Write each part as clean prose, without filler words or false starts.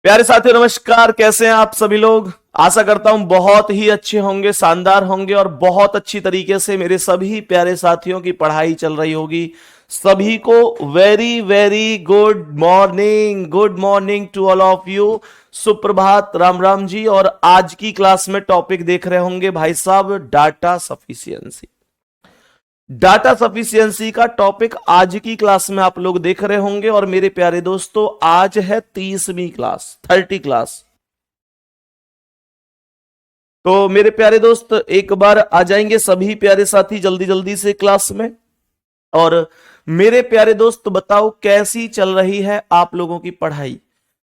प्यारे साथियों नमस्कार। कैसे हैं आप सभी लोग। आशा करता हूं बहुत ही अच्छे होंगे, शानदार होंगे और बहुत अच्छी तरीके से मेरे सभी प्यारे साथियों की पढ़ाई चल रही होगी। सभी को very very good morning to all of you. सुप्रभात, राम राम जी। और आज की क्लास में टॉपिक देख रहे होंगे भाई साहब, डाटा सफिशियंसी। डाटा सफिशियंसी का टॉपिक आज की क्लास में आप लोग देख रहे होंगे। और मेरे प्यारे दोस्तों, आज है 30वीं क्लास, 30 क्लास। तो मेरे प्यारे दोस्त एक बार आ जाएंगे सभी प्यारे साथी जल्दी जल्दी से क्लास में। और मेरे प्यारे दोस्त बताओ कैसी चल रही है आप लोगों की पढ़ाई,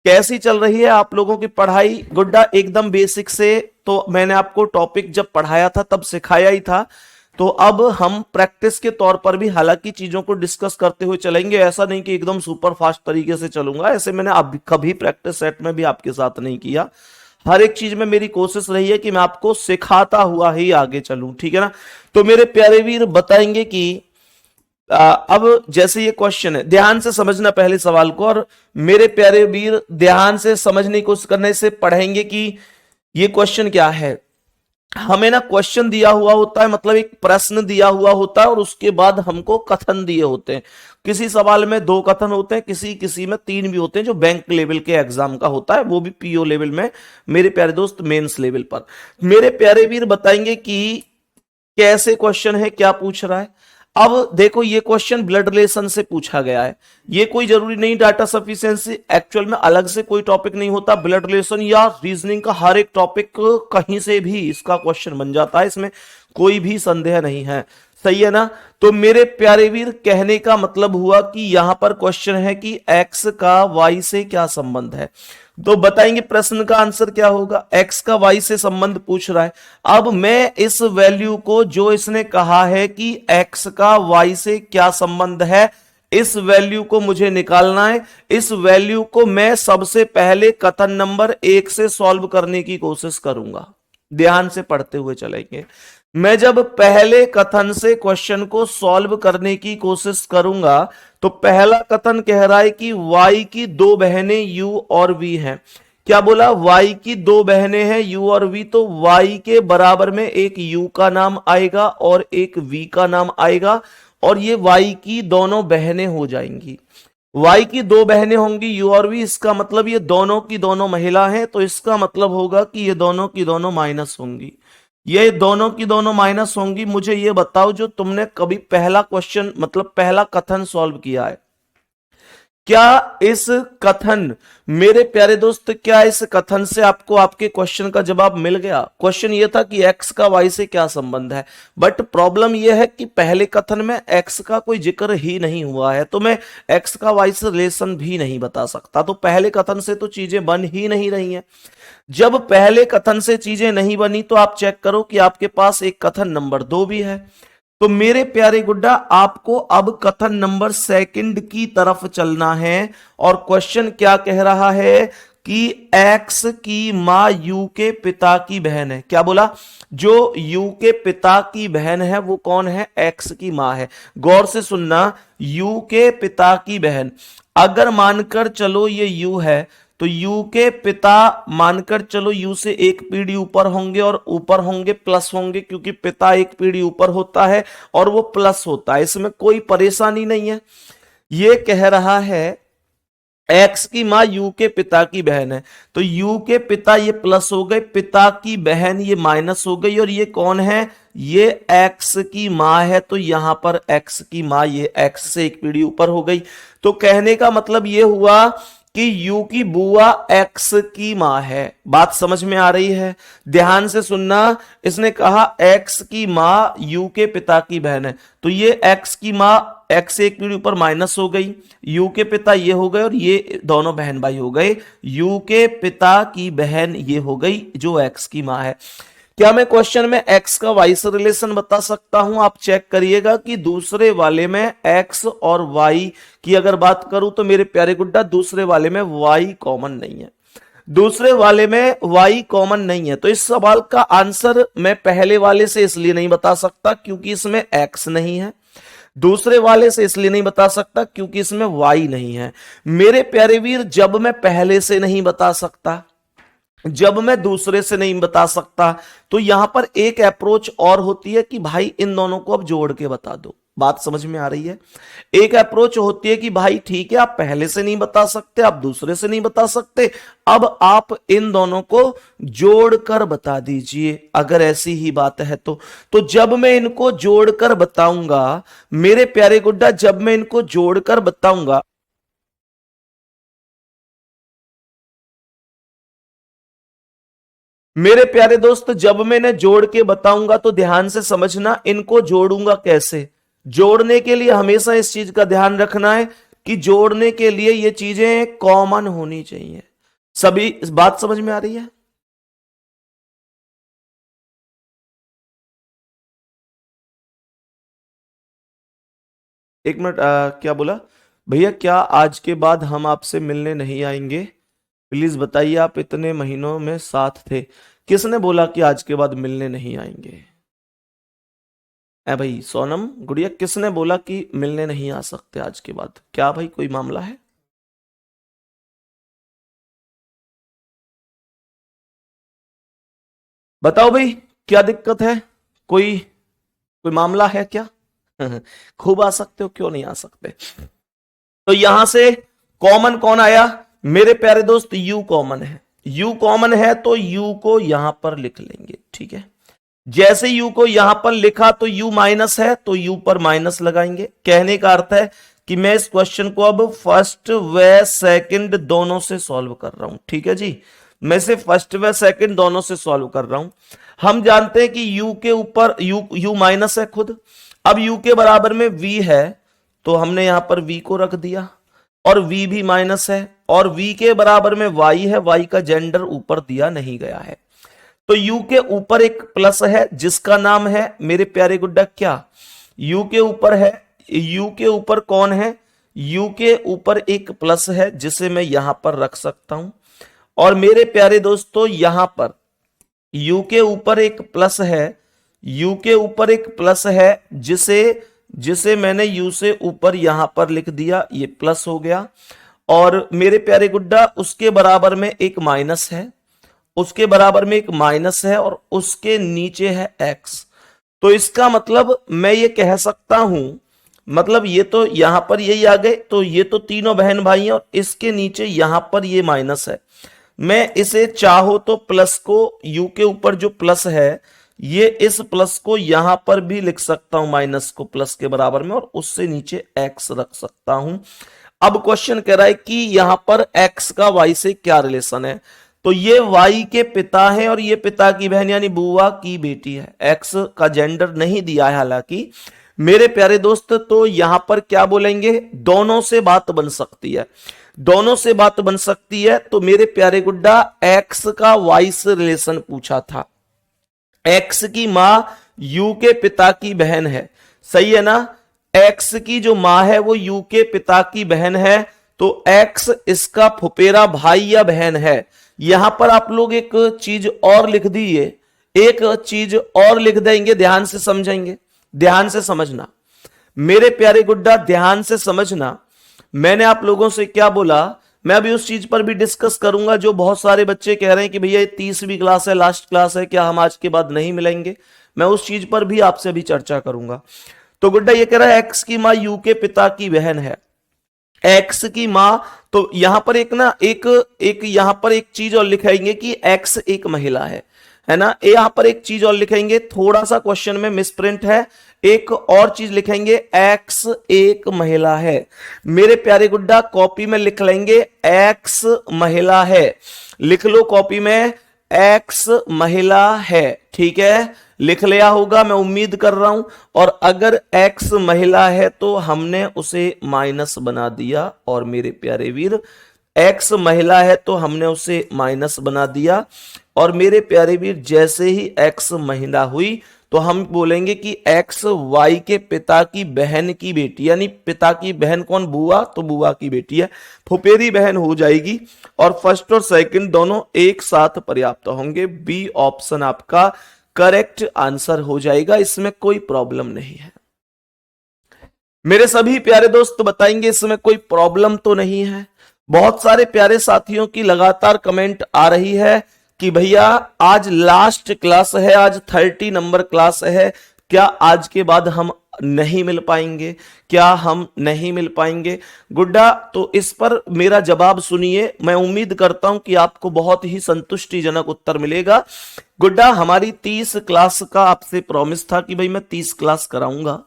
कैसी चल रही है आप लोगों की पढ़ाई। गुड्डा एकदम बेसिक से तो मैंने आपको टॉपिक जब पढ़ाया था तब सिखाया ही था। तो अब हम प्रैक्टिस के तौर पर भी हालांकि चीजों को डिस्कस करते हुए चलेंगे। ऐसा नहीं कि एकदम सुपर फास्ट तरीके से चलूंगा, ऐसे मैंने अब कभी प्रैक्टिस सेट में भी आपके साथ नहीं किया। हर एक चीज में मेरी कोशिश रही है कि मैं आपको सिखाता हुआ ही आगे चलूं, ठीक है ना। तो मेरे प्यारे वीर बताएंगे कि अब जैसे ये क्वेश्चन है, ध्यान से समझना पहले सवाल को। और मेरे प्यारे वीर ध्यान से समझने की कोशिश करने से पढ़ेंगे कि ये क्वेश्चन क्या है। हमें ना क्वेश्चन दिया हुआ होता है, मतलब एक प्रश्न दिया हुआ होता है और उसके बाद हमको कथन दिए होते हैं। किसी सवाल में 2 कथन होते हैं, किसी किसी में 3 भी होते हैं, जो बैंक लेवल के एग्जाम का होता है, वो भी पीओ लेवल में। मेरे प्यारे दोस्त मेंस लेवल पर मेरे प्यारे वीर बताएंगे कि कैसे क्वेश्चन है, क्या पूछ रहा है। अब देखो ये क्वेश्चन ब्लड रिलेशन से पूछा गया है। ये कोई जरूरी नहीं डाटा सफिशिएंसी एक्चुअल में अलग से कोई टॉपिक नहीं होता। ब्लड रिलेशन या रीजनिंग का हर एक टॉपिक कहीं से भी इसका क्वेश्चन बन जाता है, इसमें कोई भी संदेह नहीं है। सही है ना। तो मेरे प्यारे वीर कहने का मतलब हुआ कि यहां पर क्वेश्चन है कि एक्स का वाई से क्या संबंध है। तो बताएंगे प्रश्न का आंसर क्या होगा। एक्स का वाई से संबंध पूछ रहा है। अब मैं इस वैल्यू को, जो इसने कहा है कि एक्स का वाई से क्या संबंध है, इस वैल्यू को मुझे निकालना है। इस वैल्यू को मैं सबसे पहले कथन नंबर 1 से सॉल्व करने की कोशिश करूंगा। ध्यान से पढ़ते हुए चलेंगे। मैं जब पहले कथन से क्वेश्चन को सॉल्व करने की कोशिश करूंगा तो पहला कथन कह रहा है कि y की 2 बहनें u और v हैं। क्या बोला, y की 2 बहनें हैं u और v। तो y के बराबर में एक u का नाम आएगा और एक v का नाम आएगा, और ये y की दोनों बहनें हो जाएंगी। y की 2 बहनें होंगी u और v, इसका मतलब ये दोनों की दोनों महिला हैं, तो इसका मतलब होगा कि ये दोनों की दोनों माइनस होंगी। ये दोनों की दोनों माइनस होंगी। मुझे ये बताओ, जो तुमने कभी पहला क्वेश्चन मतलब पहला कथन सॉल्व किया है, क्या इस कथन, मेरे प्यारे दोस्त, क्या इस कथन से आपको आपके क्वेश्चन का जवाब मिल गया। क्वेश्चन ये था कि एक्स का वाई से क्या संबंध है, बट प्रॉब्लम यह है कि पहले कथन में एक्स का कोई जिक्र ही नहीं हुआ है, तो मैं एक्स का वाई से रिलेशन भी नहीं बता सकता। तो पहले कथन से तो चीजें बन ही नहीं रही हैं। जब पहले कथन से चीजें नहीं बनी तो आप चेक करो कि आपके पास एक कथन नंबर 2 भी है। तो मेरे प्यारे गुड्डा, आपको अब कथन नंबर 2 की तरफ चलना है। और क्वेश्चन क्या कह रहा है कि एक्स की मां यू के पिता की बहन है। क्या बोला, जो यू के पिता की बहन है वो कौन है, एक्स की मां है। गौर से सुनना, यू के पिता की बहन, अगर मानकर चलो ये यू है तो यू के पिता मानकर चलो यू से एक पीढ़ी ऊपर होंगे, और ऊपर होंगे प्लस होंगे, क्योंकि पिता एक पीढ़ी ऊपर होता है और वो प्लस होता है, इसमें कोई परेशानी नहीं है। ये कह रहा है एक्स की मां यू के पिता की बहन है, तो यू के पिता ये प्लस हो गए, पिता की बहन ये माइनस हो गई, और ये कौन है, ये एक्स की मां है। तो यहां पर एक्स की मां ये एक्स से एक पीढ़ी ऊपर हो गई। तो कहने का मतलब ये हुआ कि यू की बुआ एक्स की मां है। बात समझ में आ रही है, ध्यान से सुनना। इसने कहा एक्स की मां यू के पिता की बहन है, तो ये एक्स की मां एक्स से एक पीढ़ी ऊपर माइनस हो गई, यू के पिता ये हो गए और ये दोनों बहन भाई हो गए। यू के पिता की बहन ये हो गई जो एक्स की मां है। क्या मैं क्वेश्चन में एक्स का वाई से रिलेशन बता सकता हूं। आप चेक करिएगा कि दूसरे वाले में एक्स और वाई की अगर बात करूं तो मेरे प्यारे गुड्डा दूसरे वाले में वाई कॉमन नहीं है, दूसरे वाले में वाई कॉमन नहीं है। तो इस सवाल का आंसर मैं पहले वाले से इसलिए नहीं बता सकता क्योंकि इसमें एक्स नहीं है। दूसरे वाले से इसलिए नहीं बता सकता क्योंकि इसमें y नहीं है। मेरे प्यारे वीर, जब मैं पहले से नहीं बता सकता, जब मैं दूसरे से नहीं बता सकता, तो यहां पर एक अप्रोच और होती है कि भाई इन दोनों को अब जोड़ के बता दो। बात समझ में आ रही है? एक अप्रोच होती है कि भाई ठीक है, आप पहले से नहीं बता सकते, आप दूसरे से नहीं बता सकते, अब आप इन दोनों को जोड़कर बता दीजिए, अगर ऐसी ही बात है तो जब मैं इनको जोड़कर बताऊंगा मेरे प्यारे गुड्डा, जब मैं इनको जोड़कर बताऊंगा, मेरे प्यारे दोस्त, जब मैं इन्हें जोड़ के बताऊंगा तो ध्यान से समझना, इनको जोड़ूंगा कैसे। जोड़ने के लिए हमेशा इस चीज का ध्यान रखना है कि जोड़ने के लिए ये चीजें कॉमन होनी चाहिए। सभी इस बात समझ में आ रही है? एक मिनट, क्या बोला भैया? क्या आज के बाद हम आपसे मिलने नहीं आएंगे? प्लीज बताइए, आप इतने महीनों में साथ थे। किसने बोला कि आज के बाद मिलने नहीं आएंगे? ए भाई सोनम गुड़िया, किसने बोला कि मिलने नहीं आ सकते आज के बाद? क्या भाई कोई मामला है? बताओ भाई, क्या दिक्कत है? कोई कोई मामला है क्या? खूब आ सकते हो, क्यों नहीं आ सकते? तो यहां से कॉमन कौन आया? मेरे प्यारे दोस्त, यू कॉमन है। यू कॉमन है तो यू को यहां पर लिख लेंगे, ठीक है। जैसे यू को यहां पर लिखा तो यू माइनस है तो यू पर माइनस लगाएंगे। कहने का अर्थ है कि मैं इस क्वेश्चन को अब फर्स्ट व सेकंड दोनों से सॉल्व कर रहा हूं, ठीक है जी। मैं से फर्स्ट व सेकंड दोनों से सॉल्व कर रहा हूं। हम जानते हैं कि यू के ऊपर यू माइनस है खुद। अब यू के बराबर में v है तो हमने यहां पर v को रख दिया, और v भी माइनस है, और v के बराबर में y है, y का जेंडर ऊपर दिया नहीं गया है। तो u के ऊपर एक प्लस है जिसका नाम है मेरे प्यारे गुड्डा क्या? u के ऊपर है, u के ऊपर कौन है? u के ऊपर एक प्लस है जिसे मैं यहां पर रख सकता हूं। और मेरे प्यारे दोस्तों, यहां पर u के ऊपर एक प्लस है, u के ऊपर एक प्लस है जिसे जिसे मैंने u से ऊपर यहां पर लिख दिया, ये प्लस हो गया। और मेरे प्यारे गुड्डा, उसके बराबर में एक माइनस है, उसके बराबर में एक माइनस है, और उसके नीचे है x। तो इसका मतलब मैं ये कह सकता हूं, मतलब ये तो यहां पर यही आ गए, तो ये तो तीनों बहन भाई हैं, और इसके नीचे यहां पर ये माइनस है। मैं इसे चाहो तो प्लस को, u के ऊपर जो प्लस है, ये इस प्लस को यहां पर भी लिख सकता हूं, माइनस को प्लस के बराबर में, और उससे नीचे x रख सकता हूं। अब क्वेश्चन कह रहा है कि यहां पर x का y से क्या रिलेशन है? तो ये y के पिता है और ये पिता की बहन यानी बुआ की बेटी है। x का जेंडर नहीं दिया है हालांकि मेरे प्यारे दोस्त। तो यहां पर क्या बोलेंगे? दोनों से बात बन सकती है, दोनों से बात बन सकती है। तो मेरे प्यारे गुड्डा, x का y से रिलेशन पूछा था। x की मां u के पिता की बहन है, सही है ना? x की जो मां है वो u के पिता की बहन है, तो x इसका फुफेरा भाई या बहन है। यहां पर आप लोग एक चीज और लिख दीजिए, एक चीज और लिख देंगे, ध्यान से समझेंगे, ध्यान से समझना मेरे प्यारे गुड्डा, ध्यान से समझना। मैंने आप लोगों से क्या बोला? मैं अभी उस चीज पर भी डिस्कस करूंगा जो बहुत सारे बच्चे कह रहे हैं कि भैया ये 30वीं क्लास है, लास्ट क्लास है, क्या हम आज के बाद नहीं मिलेंगे? मैं उस चीज पर भी आपसे अभी चर्चा करूंगा। तो गुड्डा ये कह रहा है एक्स की मां यू के पिता की बहन है, एक्स की मां। तो यहां पर एक ना एक एक यहां पर एक चीज और लिखेंगे कि एक्स एक महिला है ना? यहां पर एक चीज और लिखेंगे, थोड़ा सा क्वेश्चन में मिसप्रिंट है, एक और चीज लिखेंगे, एक्स एक महिला है। मेरे प्यारे गुड्डा, कॉपी में लिख लेंगे एक्स महिला है, लिख लो कॉपी में एक्स महिला है, ठीक है? लिख लिया होगा मैं उम्मीद कर रहा हूं। और अगर एक्स महिला है तो हमने उसे माइनस बना दिया, और मेरे प्यारे वीर एक्स महिला है तो हमने उसे माइनस बना दिया। और मेरे प्यारे वीर, जैसे ही एक्स महिला हुई तो हम बोलेंगे कि एक्स वाई के पिता की बहन की बेटी, यानी पिता की बहन कौन? बुआ, तो बुआ की बेटी है, फुफेरी बहन हो जाएगी। और फर्स्ट और सेकंड दोनों एक साथ पर्याप्त होंगे। बी ऑप्शन आपका करेक्ट आंसर हो जाएगा, इसमें कोई प्रॉब्लम नहीं है। मेरे सभी प्यारे दोस्त बताएंगे इसमें कोई प्रॉब्लम तो नहीं है। बहुत सारे प्यारे साथियों की लगातार कमेंट आ रही है कि भैया आज लास्ट क्लास है, आज 30 नंबर क्लास है, क्या आज के बाद हम नहीं मिल पाएंगे, क्या हम नहीं मिल पाएंगे? गुड्डा, तो इस पर मेरा जवाब सुनिए, मैं उम्मीद करता हूं कि आपको बहुत ही संतुष्टिजनक उत्तर मिलेगा। गुड्डा, हमारी 30 क्लास का आपसे प्रॉमिस था कि भाई मैं 30 क्लास कराऊंगा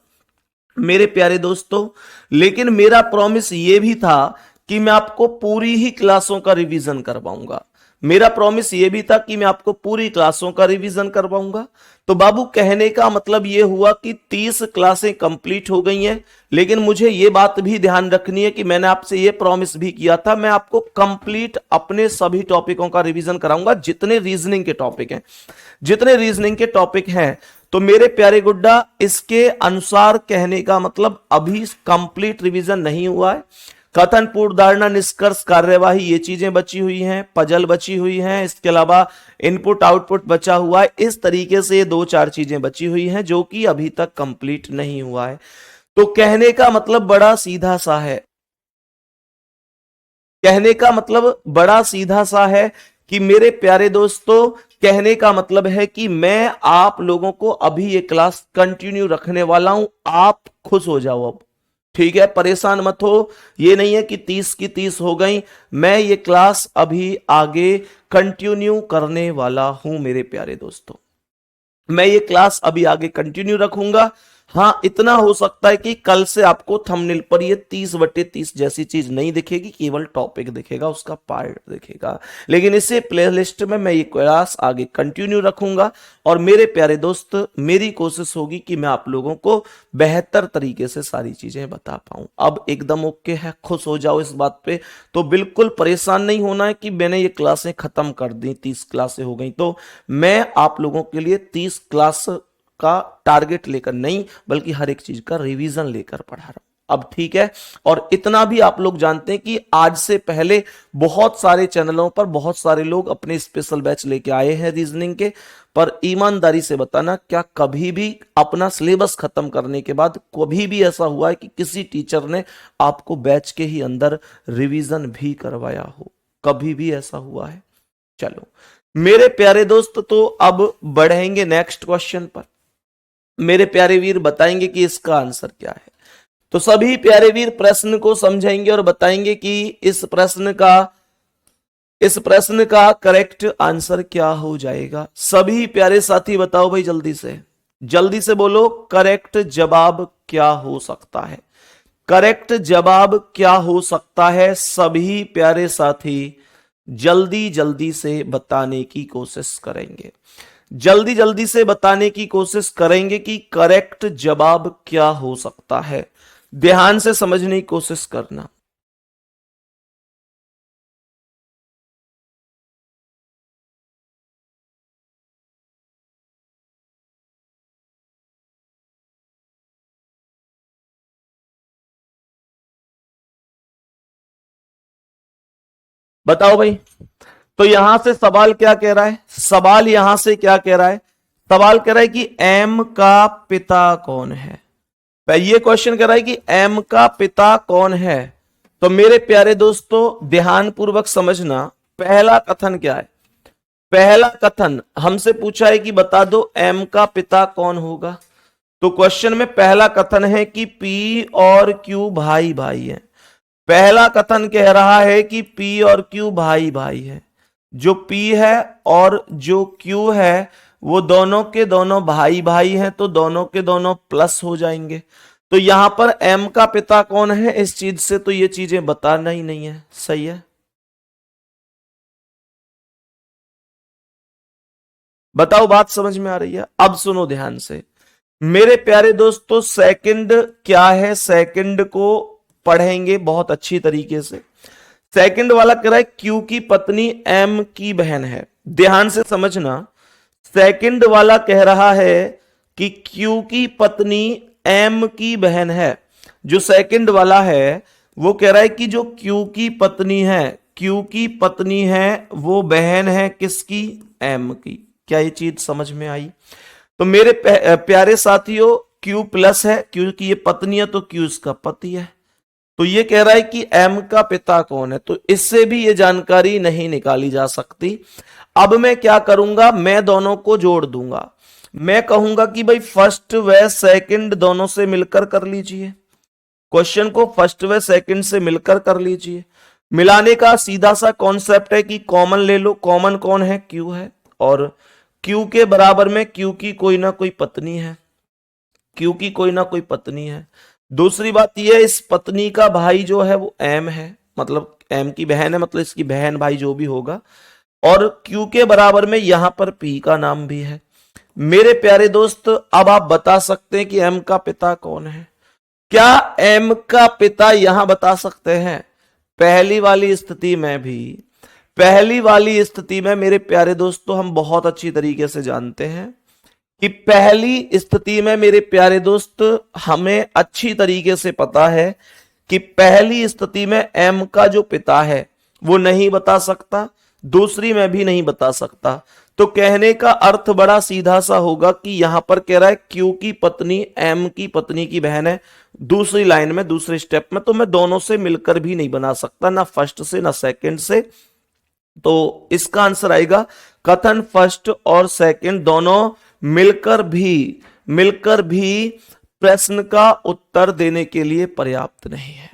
मेरे प्यारे दोस्तों, लेकिन मेरा प्रॉमिस यह भी था कि मैं आपको पूरी ही क्लासों का रिवीजन करवाऊंगा। मेरा प्रॉमिस यह भी था कि मैं आपको पूरी क्लासों का रिवीजन करवाऊंगा। तो बाबू, कहने का मतलब यह हुआ कि 30 क्लासें कंप्लीट हो गई हैं, लेकिन मुझे यह बात भी ध्यान रखनी है कि मैंने आपसे यह प्रॉमिस भी किया था मैं आपको कंप्लीट अपने सभी टॉपिकों का रिवीजन कराऊंगा, जितने रीजनिंग के टॉपिक हैं, जितने रीजनिंग के टॉपिक हैं। तो मेरे प्यारे गुड्डा, इसके अनुसार कहने का मतलब अभी कंप्लीट रिवीजन नहीं हुआ है। कथन, पूर्वधारणा, निष्कर्ष, कार्यवाही, ये चीजें बची हुई हैं, पजल बची हुई हैं, इसके अलावा इनपुट आउटपुट बचा हुआ है। इस तरीके से 2-4 चीजें बची हुई हैं जो कि अभी तक कंप्लीट नहीं हुआ है। तो कहने का मतलब बड़ा सीधा सा है, कहने का मतलब बड़ा सीधा सा है कि मेरे प्यारे दोस्तों, कहने का मतलब है कि मैं आप लोगों को अभी ये क्लास कंटिन्यू रखने वाला हूं। आप खुश हो जाओ अब, ठीक है, परेशान मत हो। ये नहीं है कि 30 की 30 हो गई, मैं ये क्लास अभी आगे कंटिन्यू करने वाला हूं मेरे प्यारे दोस्तों, मैं ये क्लास अभी आगे कंटिन्यू रखूंगा। हाँ, इतना हो सकता है कि कल से आपको थंबनेल पर ये 30/30 जैसी चीज नहीं दिखेगी, केवल टॉपिक दिखेगा, उसका पार्ट दिखेगा, लेकिन इसे प्लेलिस्ट में मैं ये क्लास आगे कंटिन्यू रखूंगा। और मेरे प्यारे दोस्त, मेरी कोशिश होगी कि मैं आप लोगों को बेहतर तरीके से सारी चीजें बता पाऊं। अब एकदम ओके है, खुश हो जाओ इस बात पे। तो बिल्कुल परेशान नहीं होना है कि मैंने ये क्लासें खत्म कर दी, 30 क्लासें हो गई। तो मैं आप लोगों के लिए 30 क्लास का टारगेट लेकर नहीं, बल्कि हर एक चीज का रिवीजन लेकर पढ़ा रहा हूं अब, ठीक है। और इतना भी आप लोग जानते हैं कि आज से पहले बहुत सारे चैनलों पर बहुत सारे लोग अपने स्पेशल बैच लेके आए हैं रीजनिंग के, पर ईमानदारी से बताना, क्या कभी भी अपना सिलेबस खत्म करने के बाद कभी भी ऐसा हुआ है कि किसी टीचर ने आपको बैच के ही अंदर रिवीजन भी करवाया हो? कभी भी ऐसा हुआ है? चलो मेरे प्यारे दोस्त, तो अब बढ़ेंगे नेक्स्ट क्वेश्चन पर। मेरे प्यारे वीर बताएंगे कि इसका आंसर क्या है। तो सभी प्यारे वीर प्रश्न को समझेंगे और बताएंगे कि इस प्रश्न का करेक्ट आंसर क्या हो जाएगा। सभी प्यारे साथी बताओ भाई, जल्दी से बोलो, करेक्ट जवाब क्या हो सकता है? करेक्ट जवाब क्या हो सकता है? सभी प्यारे साथी जल्दी जल्दी से बताने की कोशिश करेंगे, जल्दी जल्दी से बताने की कोशिश करेंगे कि करेक्ट जवाब क्या हो सकता है। ध्यान से समझने की कोशिश करना। बताओ भाई, तो यहां से सवाल क्या कह रहा है? सवाल यहां से क्या कह रहा है? सवाल कह रहा है कि एम का पिता कौन है। ये क्वेश्चन कह रहा है कि एम का पिता कौन है। तो मेरे प्यारे दोस्तों, ध्यान पूर्वक समझना, पहला कथन क्या है? पहला कथन हमसे पूछा है कि बता दो एम का पिता कौन होगा। तो क्वेश्चन में पहला कथन है कि पी और क्यू भाई भाई है। पहला कथन कह रहा है कि पी और क्यू भाई भाई है। जो पी है और जो क्यू है वो दोनों के दोनों भाई भाई हैं, तो दोनों के दोनों प्लस हो जाएंगे। तो यहां पर एम का पिता कौन है, इस चीज से तो ये चीजें बताना ही नहीं है। सही है, बताओ बात समझ में आ रही है? अब सुनो ध्यान से मेरे प्यारे दोस्तों, सेकंड क्या है, सेकंड को पढ़ेंगे बहुत अच्छी तरीके से। सेकंड वाला कह रहा है क्यू की पत्नी एम की बहन है। ध्यान से समझना, सेकंड वाला कह रहा है कि क्यू की पत्नी एम की बहन है। जो सेकंड वाला है वो कह रहा है कि जो क्यू की पत्नी है, क्यू की पत्नी है वो बहन है किसकी? एम की। क्या ये चीज समझ में आई? तो मेरे प्यारे साथियों, Q प्लस है, क्योंकि ये पत्नी है तो Q इसका पति है। तो ये कह रहा है कि M का पिता कौन है, तो इससे भी ये जानकारी नहीं निकाली जा सकती। अब मैं क्या करूंगा, मैं दोनों को जोड़ दूंगा। मैं कहूंगा कि भाई फर्स्ट व सेकंड दोनों से मिलकर कर लीजिए, क्वेश्चन को फर्स्ट व सेकंड से मिलकर कर लीजिए। मिलाने का सीधा सा कॉन्सेप्ट है कि कॉमन ले लो। कॉमन कौन है, Q है, और Q के बराबर में Q की कोई ना कोई पत्नी है, Q की कोई ना कोई पत्नी है। दूसरी बात यह है, इस पत्नी का भाई जो है वो M है, मतलब M की बहन है, मतलब इसकी बहन भाई जो भी होगा, और Q के बराबर में यहां पर P का नाम भी है। मेरे प्यारे दोस्त, अब आप बता सकते हैं कि M का पिता कौन है। क्या M का पिता यहां बता सकते हैं? पहली वाली स्थिति में मेरे प्यारे दोस्तों हम बहुत अच्छी तरीके से जानते हैं कि पहली स्थिति में मेरे प्यारे दोस्त हमें अच्छी तरीके से पता है कि पहली स्थिति में M का जो पिता है वो नहीं बता सकता, दूसरी में भी नहीं बता सकता। तो कहने का अर्थ बड़ा सीधा सा होगा कि यहां पर कह रहा है Q की पत्नी M की पत्नी की बहन है, दूसरी लाइन में दूसरे स्टेप में, तो मैं दोनों से मिलकर भी नहीं बना सकता, ना फर्स्ट से ना सेकंड से। तो इसका आंसर आएगा कथन फर्स्ट और सेकंड दोनों मिलकर भी प्रश्न का उत्तर देने के लिए पर्याप्त नहीं है।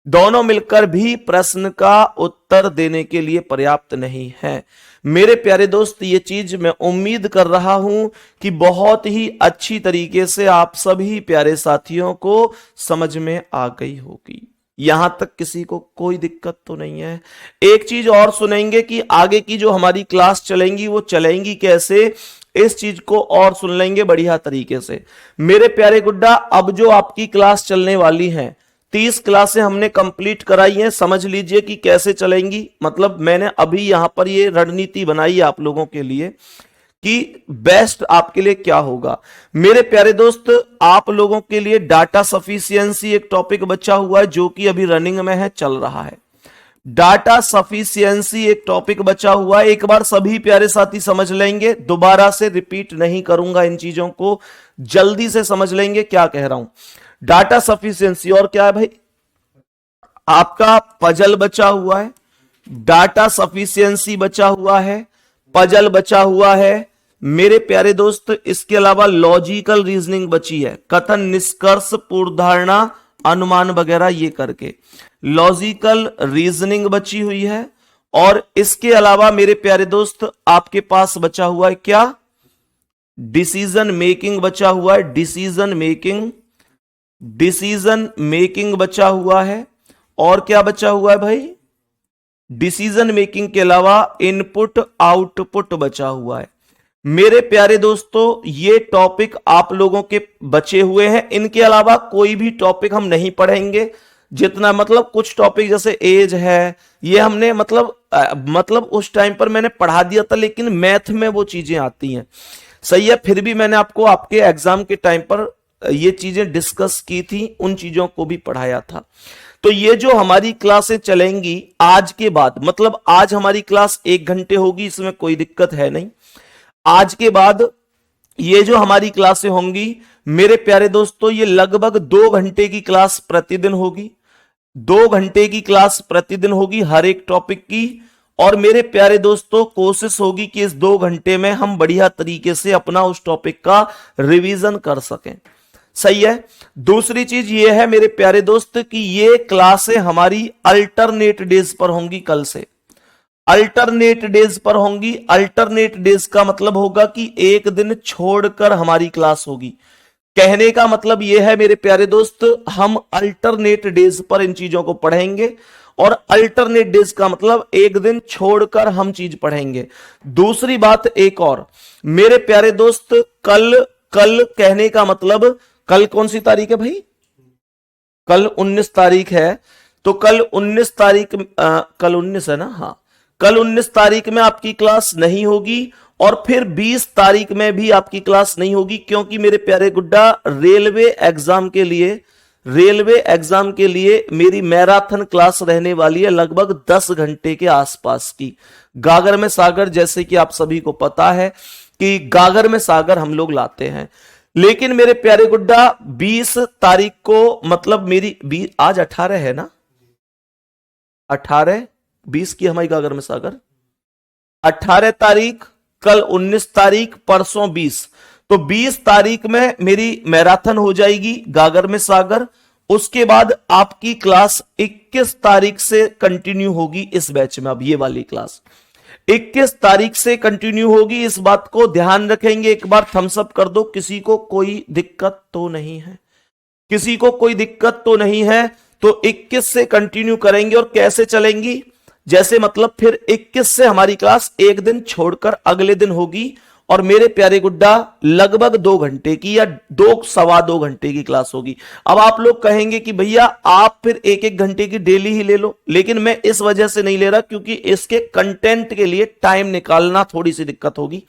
दोनों मिलकर भी प्रश्न का उत्तर देने के लिए पर्याप्त नहीं है। मेरे प्यारे दोस्त, ये चीज मैं उम्मीद कर रहा हूं कि बहुत ही अच्छी तरीके से आप सभी प्यारे साथियों को समझ में आ गई होगी। यहां तक किसी को कोई दिक्कत तो नहीं है। एक चीज और सुनेंगे कि आगे की जो हमारी क्लास चलेंगी वो चलेंगी कैसे, इस चीज को और सुन लेंगे बढ़िया तरीके से। मेरे प्यारे गुड्डा, अब जो आपकी क्लास चलने वाली है, 30 क्लासें हमने कंप्लीट कराई हैं। समझ लीजिए कि कैसे चलेंगी। मतलब मैंने अभी यहां पर ये रणनीति बनाई है आप लोगों के लिए कि बेस्ट आपके लिए क्या होगा। मेरे प्यारे दोस्त, आप लोगों के लिए डाटा सफिशिएंसी एक टॉपिक बचा हुआ है जो कि अभी रनिंग में है, चल रहा है। डाटा सफिशिएंसी एक टॉपिक बचा हुआ है, एक बार सभी प्यारे साथी समझ लेंगे, दोबारा से रिपीट नहीं करूंगा इन चीजों को, जल्दी से समझ लेंगे क्या कह रहा हूं। डाटा सफिशिएंसी और क्या है भाई, आपका पजल बचा हुआ है, डाटा सफिशिएंसी बचा हुआ है, पजल बचा हुआ है मेरे प्यारे दोस्त। इसके अलावा लॉजिकल रीजनिंग बची है, कथन निष्कर्ष पूर्वधारणा अनुमान वगैरह ये करके लॉजिकल रीजनिंग बची हुई है। और इसके अलावा मेरे प्यारे दोस्त आपके पास बचा हुआ है क्या, डिसीजन मेकिंग बचा हुआ है, डिसीजन मेकिंग बचा हुआ है। और क्या बचा हुआ है भाई, डिसीजन मेकिंग के अलावा इनपुट आउटपुट बचा हुआ है। मेरे प्यारे दोस्तों, ये टॉपिक आप लोगों के बचे हुए हैं। इनके अलावा कोई भी टॉपिक हम नहीं पढ़ेंगे, जितना मतलब कुछ टॉपिक जैसे एज है ये हमने मतलब उस टाइम पर मैंने पढ़ा दिया था, लेकिन मैथ में वो चीजें आती हैं, सही है। फिर भी मैंने आपको आपके एग्जाम के टाइम पर ये चीजें डिस्कस की थी, उन चीजों को भी पढ़ाया था। तो ये जो हमारी क्लासें चलेंगी आज के बाद, मतलब आज हमारी क्लास 1 घंटे होगी, इसमें कोई दिक्कत है नहीं। आज के बाद ये जो हमारी क्लासें होंगी मेरे प्यारे दोस्तों, ये लगभग 2 घंटे की क्लास प्रतिदिन होगी, 2 घंटे की क्लास प्रतिदिन होगी हर एक टॉपिक की। और मेरे प्यारे दोस्तों, कोशिश होगी कि इस 2 घंटे में हम बढ़िया तरीके से अपना उस टॉपिक का रिवीजन कर सकें, सही है। दूसरी चीज ये है मेरे प्यारे दोस्त कि ये क्लासें हमारी अल्टरनेट डेज पर होंगी, कल से अल्टरनेट डेज पर होंगी। अल्टरनेट डेज का मतलब होगा कि एक दिन छोड़कर हमारी क्लास होगी। कहने का मतलब यह है मेरे प्यारे दोस्त, हम अल्टरनेट डेज पर इन चीजों को पढ़ेंगे, और अल्टरनेट डेज का मतलब एक दिन छोड़कर हम चीज पढ़ेंगे। दूसरी बात एक और मेरे प्यारे दोस्त, कल कहने का मतलब, कल कौन सी तारीख है भाई, कल 19 तारीख है। तो कल 19 तारीख, कल 19 है ना, हाँ, कल 19 तारीख में आपकी क्लास नहीं होगी, और फिर 20 तारीख में भी आपकी क्लास नहीं होगी, क्योंकि मेरे प्यारे गुड्डा रेलवे एग्जाम के लिए मेरी मैराथन क्लास रहने वाली है, लगभग 10 घंटे के आसपास की। गागर में सागर, जैसे कि आप सभी को पता है कि गागर में सागर हम लोग लाते हैं। लेकिन मेरे प्यारे गुड्डा 20 तारीख को, मतलब मेरी आज 18 है ना, 18 20 की हमारी गागर में सागर, 18 तारीख, कल 19 तारीख, परसों 20, तो 20 तारीख में मेरी मैराथन हो जाएगी गागर में सागर। उसके बाद आपकी क्लास 21 तारीख से कंटिन्यू होगी इस बैच में। अब ये वाली क्लास 21 तारीख से कंटिन्यू होगी, इस बात को ध्यान रखेंगे। एक बार थम्स अप कर दो, किसी को कोई दिक्कत तो नहीं है, किसी को कोई दिक्कत तो नहीं है। तो 21 से कंटिन्यू करेंगे। और कैसे चलेंगी, जैसे मतलब फिर 21 से हमारी क्लास एक दिन छोड़कर अगले दिन होगी। और मेरे प्यारे गुड्डा लगभग 2 घंटे की या 2 सवा 2 घंटे की क्लास होगी। अब आप लोग कहेंगे कि भैया आप फिर 1-1 घंटे की डेली ही ले लो, लेकिन मैं इस वजह से नहीं ले रहा क्योंकि इसके कंटेंट के लिए टाइम निकालना थोड़ी सी दिक्कत होगी।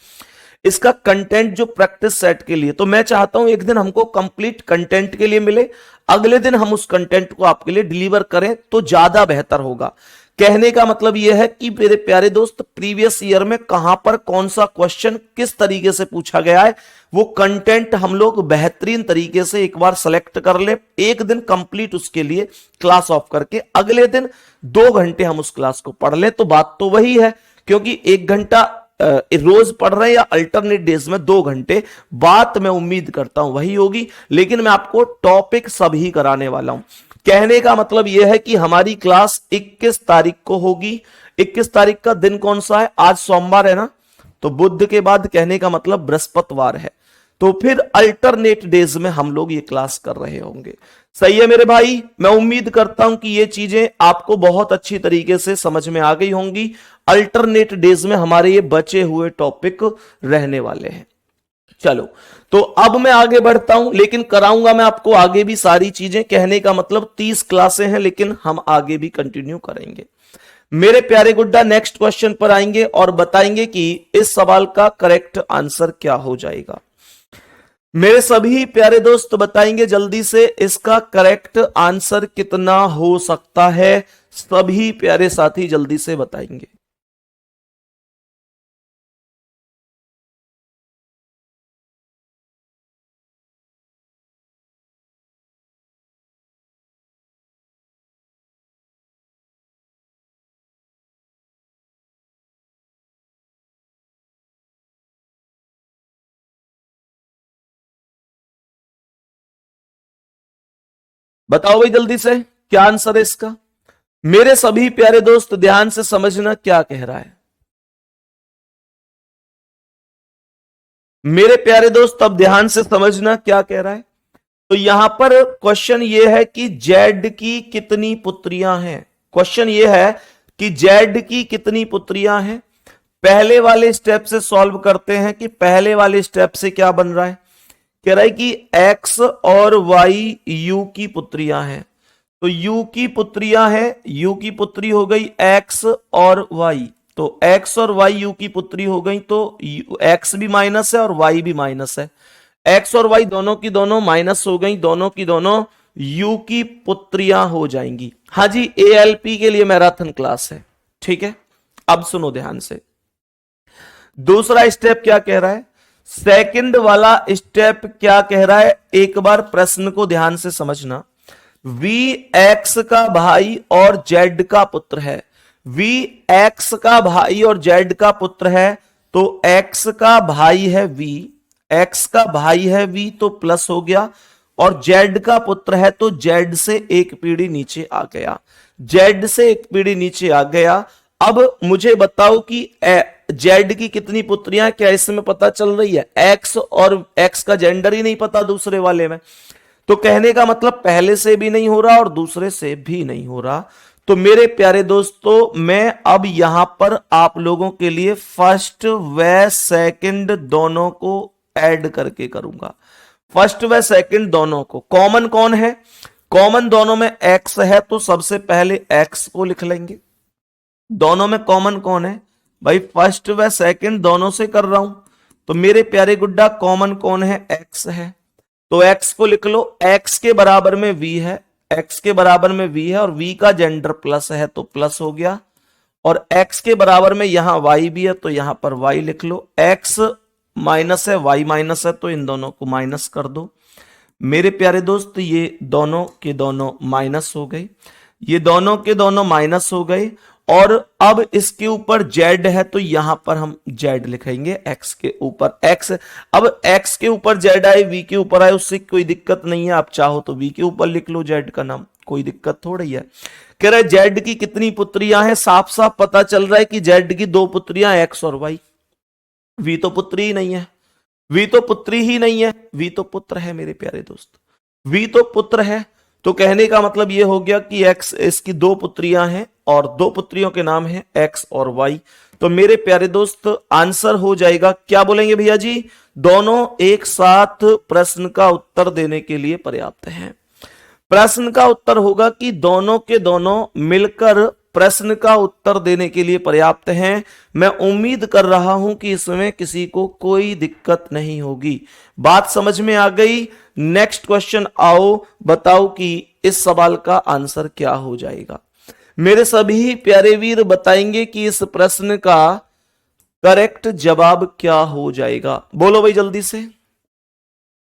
इसका कंटेंट जो प्रैक्टिस सेट के लिए, तो मैं चाहता हूं एक दिन हमको कंप्लीट कंटेंट के लिए मिले, अगले दिन हम उस कंटेंट को आपके लिए डिलीवर करें तो ज्यादा बेहतर होगा। कहने का मतलब यह है कि मेरे प्यारे दोस्त, प्रीवियस ईयर में कहां पर कौन सा क्वेश्चन किस तरीके से पूछा गया है, वो कंटेंट हम लोग बेहतरीन तरीके से एक बार सेलेक्ट कर ले, एक दिन कंप्लीट उसके लिए क्लास ऑफ करके अगले दिन 2 घंटे हम उस क्लास को पढ़ ले। तो बात तो वही है, क्योंकि 1 घंटा रोज पढ़ रहे हैं या अल्टरनेट डेज में 2 घंटे, बात मैं उम्मीद करता हूं वही होगी, लेकिन मैं आपको टॉपिक सभी कराने वाला हूं। कहने का मतलब यह है कि हमारी क्लास 21 तारीख को होगी। 21 तारीख का दिन कौन सा है, आज सोमवार है ना, तो बुध के बाद कहने का मतलब बृहस्पतिवार है, तो फिर अल्टरनेट डेज में हम लोग ये क्लास कर रहे होंगे। सही है मेरे भाई, मैं उम्मीद करता हूं कि ये चीजें आपको बहुत अच्छी तरीके से समझ में आ गई होंगी। अल्टरनेट डेज में हमारे ये बचे हुए टॉपिक रहने वाले हैं। चलो, तो अब मैं आगे बढ़ता हूं, लेकिन कराऊंगा मैं आपको आगे भी सारी चीजें। कहने का मतलब 30 क्लासें हैं, लेकिन हम आगे भी कंटिन्यू करेंगे। मेरे प्यारे गुड्डा नेक्स्ट क्वेश्चन पर आएंगे और बताएंगे कि इस सवाल का करेक्ट आंसर क्या हो जाएगा। मेरे सभी प्यारे दोस्त बताएंगे जल्दी से इसका करेक्ट आंसर कितना हो सकता है। सभी प्यारे साथी जल्दी से बताएंगे। बताओ भाई जल्दी से, क्या आंसर है इसका। मेरे सभी प्यारे दोस्त ध्यान से समझना क्या कह रहा है। मेरे प्यारे दोस्त अब ध्यान से समझना क्या कह रहा है। तो यहां पर क्वेश्चन ये है कि जेड की कितनी पुत्रियां हैं। क्वेश्चन ये है कि जेड की कितनी पुत्रियां हैं। पहले वाले स्टेप से सॉल्व करते हैं कि पहले वाले स्टेप से क्या बन रहा है। कह रहा है कि एक्स और वाई यू की पुत्रियां हैं। तो यू की पुत्रियां हैं, यू की पुत्री हो गई एक्स और वाई, तो एक्स और वाई यू की पुत्री हो गई, तो एक्स भी माइनस है और वाई भी माइनस है। एक्स और वाई दोनों की दोनों माइनस हो गई, दोनों की दोनों यू की पुत्रियां हो जाएंगी। हाँ जी, एएलपी के लिए मैराथन क्लास है, ठीक है। अब सुनो ध्यान से, दूसरा स्टेप क्या कह रहा है, सेकंड वाला स्टेप क्या कह रहा है, एक बार प्रश्न को ध्यान से समझना। वी एक्स का भाई और जेड का पुत्र है। वी एक्स का भाई और जेड का पुत्र है, तो एक्स का भाई है वी, एक्स का भाई है वी, तो प्लस हो गया, और जेड का पुत्र है तो जेड से एक पीढ़ी नीचे आ गया, जेड से एक पीढ़ी नीचे आ गया। अब मुझे बताओ कि जेड की कितनी पुत्रियां, क्या इसमें पता चल रही है। एक्स और एक्स का जेंडर ही नहीं पता दूसरे वाले में, तो कहने का मतलब पहले से भी नहीं हो रहा और दूसरे से भी नहीं हो रहा। तो मेरे प्यारे दोस्तों, मैं अब यहां पर आप लोगों के लिए फर्स्ट व सेकंड दोनों को ऐड करके करूंगा। फर्स्ट व सेकंड दोनों को, कॉमन कौन है, कॉमन दोनों में एक्स है, तो सबसे पहले एक्स को लिख लेंगे। दोनों में कॉमन कौन है भाई, फर्स्ट व सेकंड दोनों से कर रहा हूं, तो मेरे प्यारे गुड्डा कॉमन कौन है, एक्स है, तो एक्स को लिख लो। एक्स के बराबर में वी है, एक्स के बराबर में वी है, और वी का जेंडर प्लस है तो प्लस हो गया, और एक्स के बराबर में यहां वाई भी है तो यहां पर वाई लिख लो। एक्स माइनस है, y माइनस है, तो इन दोनों को माइनस कर दो। मेरे प्यारे दोस्त ये दोनों के दोनों माइनस हो गए, ये दोनों के दोनों माइनस हो गए। और अब इसके ऊपर z है तो यहां पर हम z लिखेंगे, x के ऊपर x। अब x के ऊपर z आए, v के ऊपर आए, उससे कोई दिक्कत नहीं है। आप चाहो तो v के ऊपर लिख लो z का नाम, कोई दिक्कत थोड़ी है। कह रहा है z की कितनी पुत्रियां हैं, साफ साफ पता चल रहा है कि z की दो पुत्रियां x और y। v तो पुत्री ही नहीं है, v तो पुत्री ही नहीं है, v तो पुत्र है मेरे प्यारे दोस्त, v तो पुत्र है। तो कहने का मतलब यह हो गया कि x इसकी दो पुत्रियां हैं और दो पुत्रियों के नाम हैं x और y। तो मेरे प्यारे दोस्त आंसर हो जाएगा, क्या बोलेंगे भैया जी, दोनों एक साथ प्रश्न का उत्तर देने के लिए पर्याप्त हैं। प्रश्न का उत्तर होगा कि दोनों के दोनों मिलकर प्रश्न का उत्तर देने के लिए पर्याप्त हैं। मैं उम्मीद कर रहा हूं कि इसमें किसी को कोई दिक्कत नहीं होगी। बात समझ में आ गई। नेक्स्ट क्वेश्चन आओ, बताओ कि इस सवाल का आंसर क्या हो जाएगा। मेरे सभी प्यारे वीर बताएंगे कि इस प्रश्न का करेक्ट जवाब क्या हो जाएगा। बोलो भाई जल्दी से।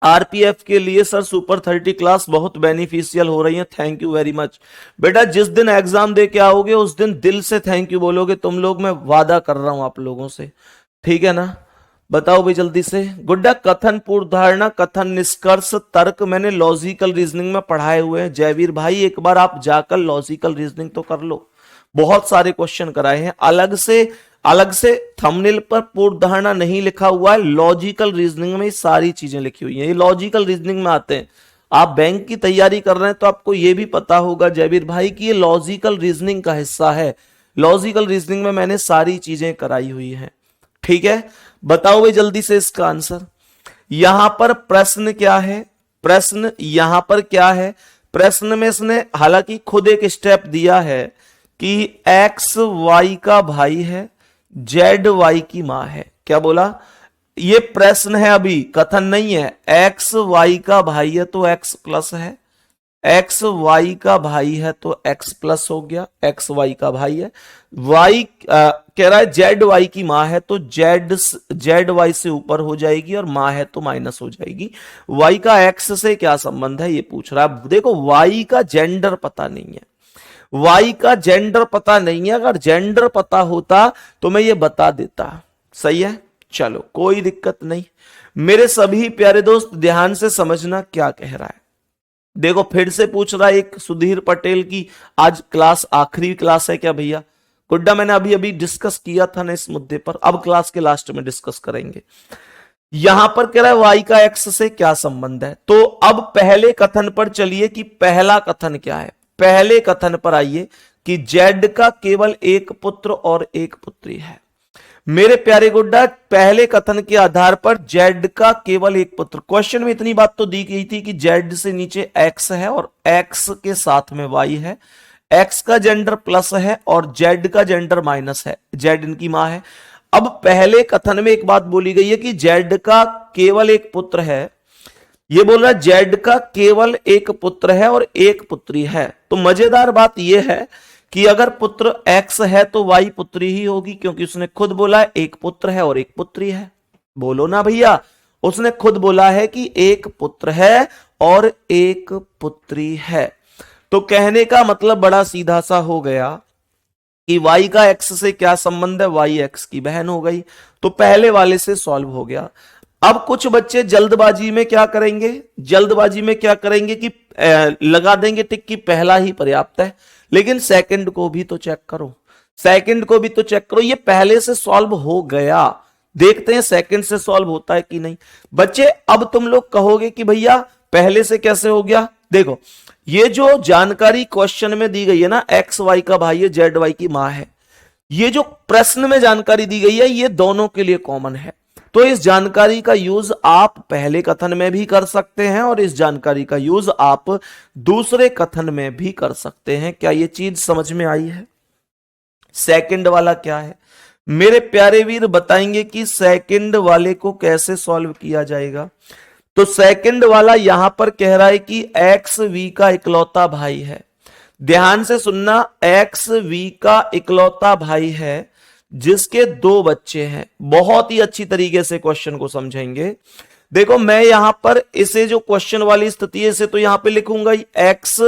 आरपीएफ के लिए सर सुपर 30 क्लास बहुत बेनिफिशियल हो रही है, थैंक यू वेरी मच। बेटा जिस दिन एग्जाम दे के आओगे उस दिन दिल से थैंक यू बोलोगे तुम लोग, मैं वादा कर रहा हूं आप लोगों से, ठीक है ना। बताओ भाई जल्दी से। गुड्डा कथन, पूर्व धारणा, कथन, निष्कर्ष, तर्क मैंने लॉजिकल रीजनिंग में पढ़ाए हुए हैं। जयवीर भाई एक बार आप जाकर लॉजिकल रीजनिंग तो कर लो, बहुत सारे क्वेश्चन कराए हैं। अलग से थंबनेल पर पूर्व धारणा नहीं लिखा हुआ है, लॉजिकल रीजनिंग में सारी चीजें लिखी हुई हैं, ये लॉजिकल रीजनिंग में आते हैं। आप बैंक की तैयारी कर रहे हैं तो आपको यह भी पता होगा जयवीर भाई कि ये लॉजिकल रीजनिंग का हिस्सा है। लॉजिकल रीजनिंग में मैंने सारी चीजें कराई हुई हैं, ठीक है। बताओ भाई जल्दी से इसका आंसर। यहां पर प्रश्न क्या है, प्रश्न यहां पर क्या है, प्रश्न में इसने हालांकि खुद एक स्टेप दिया है कि एक्स वाई का भाई है, जेड वाई की मां है। क्या बोला, ये प्रश्न है अभी, कथन नहीं है। एक्स वाई का भाई है तो एक्स प्लस है, एक्स वाई का भाई है तो एक्स प्लस हो गया, एक्स वाई का भाई है। वाई कह रहा है जेड वाई की मां है तो जेड वाई से ऊपर हो जाएगी और मां है तो माइनस हो जाएगी। वाई का एक्स से क्या संबंध है ये पूछ रहा है। देखो वाई का जेंडर पता नहीं है, वाई का जेंडर पता नहीं है, अगर जेंडर पता होता तो मैं ये बता देता। सही है, चलो कोई दिक्कत नहीं। मेरे सभी प्यारे दोस्त ध्यान से समझना क्या कह रहा है। देखो फिर से पूछ रहा है एक सुधीर पटेल की आज क्लास आखिरी क्लास है क्या भैया। गुड्डा मैंने अभी अभी डिस्कस किया था ना इस मुद्दे पर, अब क्लास के लास्ट में डिस्कस करेंगे। यहां पर कह रहा है वाई का एक्स से क्या संबंध है। तो अब पहले कथन पर चलिए कि पहला कथन क्या है। पहले कथन पर आइए कि जेड का केवल एक पुत्र और एक पुत्री है। मेरे प्यारे गुड्डा पहले कथन के आधार पर जेड का केवल एक पुत्र, क्वेश्चन में इतनी बात तो दी गई थी कि जेड से नीचे एक्स है और एक्स के साथ में वाई है, एक्स का जेंडर प्लस है और जेड का जेंडर माइनस है, जेड इनकी मां है। अब पहले कथन में एक बात बोली गई है कि जेड का केवल एक पुत्र है, ये बोल रहा है जेड का केवल एक पुत्र है और एक पुत्री है। तो मजेदार बात यह है कि अगर पुत्र एक्स है तो वाई पुत्री ही होगी, क्योंकि उसने खुद बोला है एक पुत्र है और एक पुत्री है। बोलो ना भैया, उसने खुद बोला है कि एक पुत्र है और एक पुत्री है। तो कहने का मतलब बड़ा सीधा सा हो गया कि वाई का एक्स से क्या संबंध है, वाई एक्स की बहन हो गई। तो पहले वाले से सॉल्व हो गया। अब कुछ बच्चे जल्दबाजी में क्या करेंगे, जल्दबाजी में क्या करेंगे कि लगा देंगे टिक कि पहला ही पर्याप्त है, लेकिन सेकंड को भी तो चेक करो, सेकंड को भी तो चेक करो। ये पहले से सॉल्व हो गया, देखते हैं सेकंड से सॉल्व होता है कि नहीं। बच्चे अब तुम लोग कहोगे कि भैया पहले से कैसे हो गया। देखो ये जो जानकारी क्वेश्चन में दी गई है ना, एक्स वाई का भाई है, जेड वाई की मां है, ये जो प्रश्न में जानकारी दी गई है ये दोनों के लिए कॉमन है। तो इस जानकारी का यूज आप पहले कथन में भी कर सकते हैं और इस जानकारी का यूज आप दूसरे कथन में भी कर सकते हैं। क्या ये चीज समझ में आई है। सेकंड वाला क्या है मेरे प्यारे वीर, बताएंगे कि सेकंड वाले को कैसे सॉल्व किया जाएगा। तो सेकंड वाला यहां पर कह रहा है कि एक्स वी का इकलौता भाई है। ध्यान से सुनना, एक्स वी का इकलौता भाई है जिसके 2 बच्चे हैं। बहुत ही अच्छी तरीके से क्वेश्चन को समझेंगे। देखो मैं यहां पर इसे जो क्वेश्चन वाली स्थिति है इसे तो यहां पे लिखूंगा ही x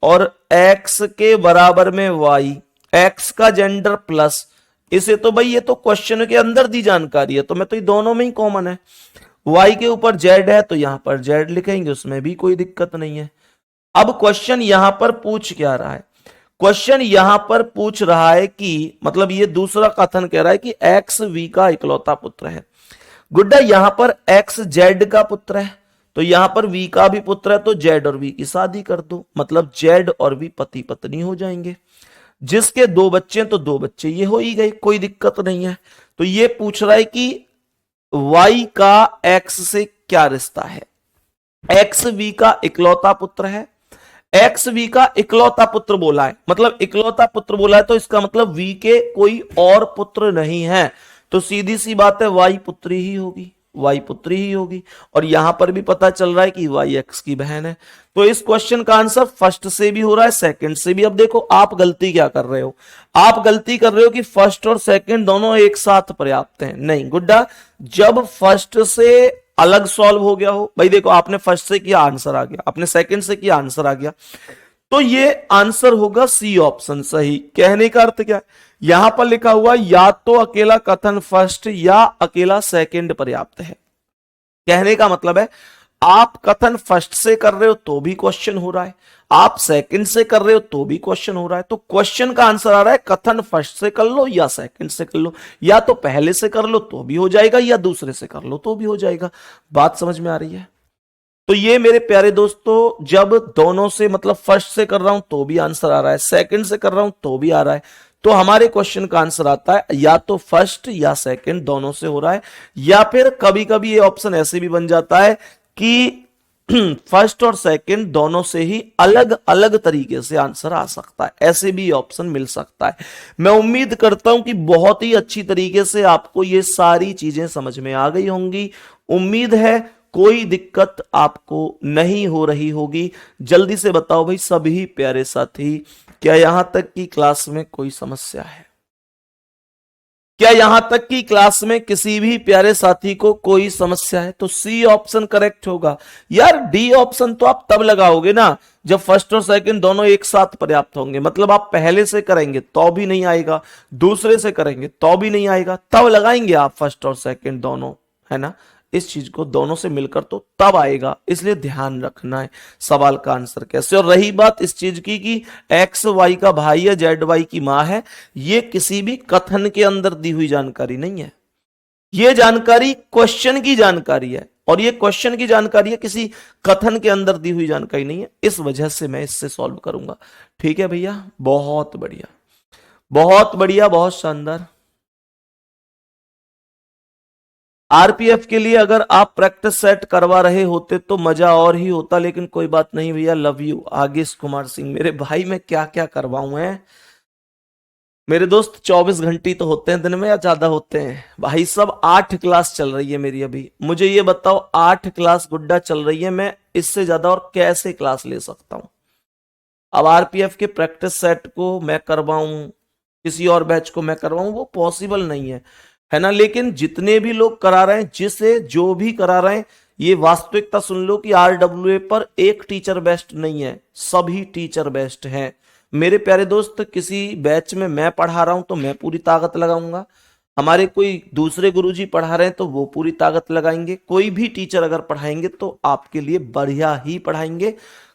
और x के बराबर में y, x का जेंडर प्लस, इसे तो भाई ये तो क्वेश्चन के अंदर दी जानकारी है तो मैं तो ये दोनों में ही कॉमन है। y के ऊपर z है तो यहां पर z लिखेंगे, उसमें भी कोई दिक्कत नहीं है। अब क्वेश्चन यहां पर पूछ क्या रहा है? क्वेश्चन यहां पर पूछ रहा है कि मतलब ये दूसरा कथन कह रहा है कि x v का इकलौता पुत्र है। गुड्डा यहां पर x z का पुत्र है तो यहां पर v का भी पुत्र है तो z और v की शादी कर दो, मतलब z और v पति पत्नी हो जाएंगे। जिसके 2 बच्चे हैं तो 2 बच्चे ये हो ही गए, कोई दिक्कत नहीं है। तो ये पूछ रहा है कि y का x से क्या रिश्ता है? x v का इकलौता पुत्र है, एक्स वी का इकलौता पुत्र बोला है, मतलब इकलौता पुत्र बोला है तो इसका मतलब वी के कोई और पुत्र नहीं है, तो सीधी सी बात है वाई पुत्री ही होगी, वाई पुत्री ही होगी। और यहां पर भी पता चल रहा है कि वाई एक्स की बहन है। तो इस क्वेश्चन का आंसर फर्स्ट से भी हो रहा है, सेकंड से भी। अब देखो आप गलती क्या कर रहे हो, आप गलती कर रहे हो कि फर्स्ट और सेकंड दोनों एक साथ पर्याप्त हैं। नहीं गुड्डा, जब फर्स्ट से अलग सॉल्व हो गया हो, भाई देखो आपने फर्स्ट से किया आंसर आ गया, आपने सेकंड से किया आंसर आ गया, तो ये आंसर होगा सी ऑप्शन सही। कहने का अर्थ क्या है, यहां पर लिखा हुआ या तो अकेला कथन फर्स्ट या अकेला सेकंड पर्याप्त है। कहने का मतलब है आप कथन फर्स्ट से कर रहे हो तो भी क्वेश्चन हो रहा है, आप सेकंड से कर रहे हो तो भी क्वेश्चन हो रहा है। तो क्वेश्चन का आंसर आ रहा है कथन फर्स्ट से कर लो या सेकंड से कर लो, या तो पहले से कर लो तो भी हो जाएगा या दूसरे से कर लो तो भी हो जाएगा। बात समझ में आ रही है? तो ये मेरे प्यारे दोस्तों जब दोनों से मतलब फर्स्ट से कर रहा हूं तो भी आंसर आ रहा है, सेकंड से कर रहा हूं तो भी आ रहा है, तो हमारे क्वेश्चन का आंसर आता है या तो फर्स्ट या सेकंड दोनों से हो रहा है। या फिर कभी कभी ये ऑप्शन ऐसे भी बन जाता है कि फर्स्ट और सेकंड दोनों से ही अलग अलग तरीके से आंसर आ सकता है, ऐसे भी ऑप्शन मिल सकता है। मैं उम्मीद करता हूं कि बहुत ही अच्छी तरीके से आपको ये सारी चीजें समझ में आ गई होंगी। उम्मीद है कोई दिक्कत आपको नहीं हो रही होगी। जल्दी से बताओ भाई सभी प्यारे साथी, क्या यहां तक की क्लास में कोई समस्या है? क्या यहां तक की क्लास में किसी भी प्यारे साथी को कोई समस्या है? तो सी ऑप्शन करेक्ट होगा। यार डी ऑप्शन तो आप तब लगाओगे ना जब फर्स्ट और सेकंड दोनों एक साथ पर्याप्त होंगे, मतलब आप पहले से करेंगे तो भी नहीं आएगा, दूसरे से करेंगे तो भी नहीं आएगा, तब लगाएंगे आप फर्स्ट और सेकंड दोनों, है ना। इस चीज को दोनों से मिलकर तो तब आएगा, इसलिए ध्यान रखना है सवाल का आंसर कैसे। और रही बात इस चीज की कि एक्स वाई का भाई है, जेड वाई की मां है, ये किसी भी कथन के अंदर दी हुई जानकारी नहीं है, ये जानकारी क्वेश्चन की जानकारी है, और ये क्वेश्चन की जानकारी है, किसी कथन के अंदर दी हुई जानकारी नहीं है। इस वजह से मैं इससे सॉल्व करूंगा। ठीक है भैया, बहुत बढ़िया, बहुत बढ़िया, बहुत शानदार। आरपीएफ के लिए अगर आप प्रैक्टिस सेट करवा रहे होते तो मजा और ही होता, लेकिन कोई बात नहीं भैया, लव यू। आगेश कुमार सिंह, मेरे भाई मैं क्या क्या करवाऊं है मेरे दोस्त। 24 घंटे तो होते हैं दिन में या ज्यादा होते हैं भाई? सब 8 क्लास चल रही है मेरी अभी। मुझे ये बताओ 8 क्लास गुड्डा चल रही है, मैं इससे ज्यादा और कैसे क्लास ले सकता हूं? अब आरपीएफ के प्रैक्टिस सेट को मैं करवाऊं, किसी और बैच को मैं करवाऊं, वो पॉसिबल नहीं है ना। लेकिन जितने भी लोग करा रहे हैं, जिसे जो भी करा रहे हैं, ये वास्तविकता सुन लो कि आरडब्ल्यूए पर एक टीचर बेस्ट नहीं है, सभी टीचर बेस्ट हैं मेरे प्यारे दोस्त। किसी बैच में मैं पढ़ा रहा हूं तो मैं पूरी ताकत लगाऊंगा, हमारे कोई दूसरे गुरुजी पढ़ा रहे हैं तो वो पूरी ताकत लगाएंगे, कोई भी टीचर अगर पढ़ाएंगे तो आपके लिए बढ़िया ही पढ़ाएंगे।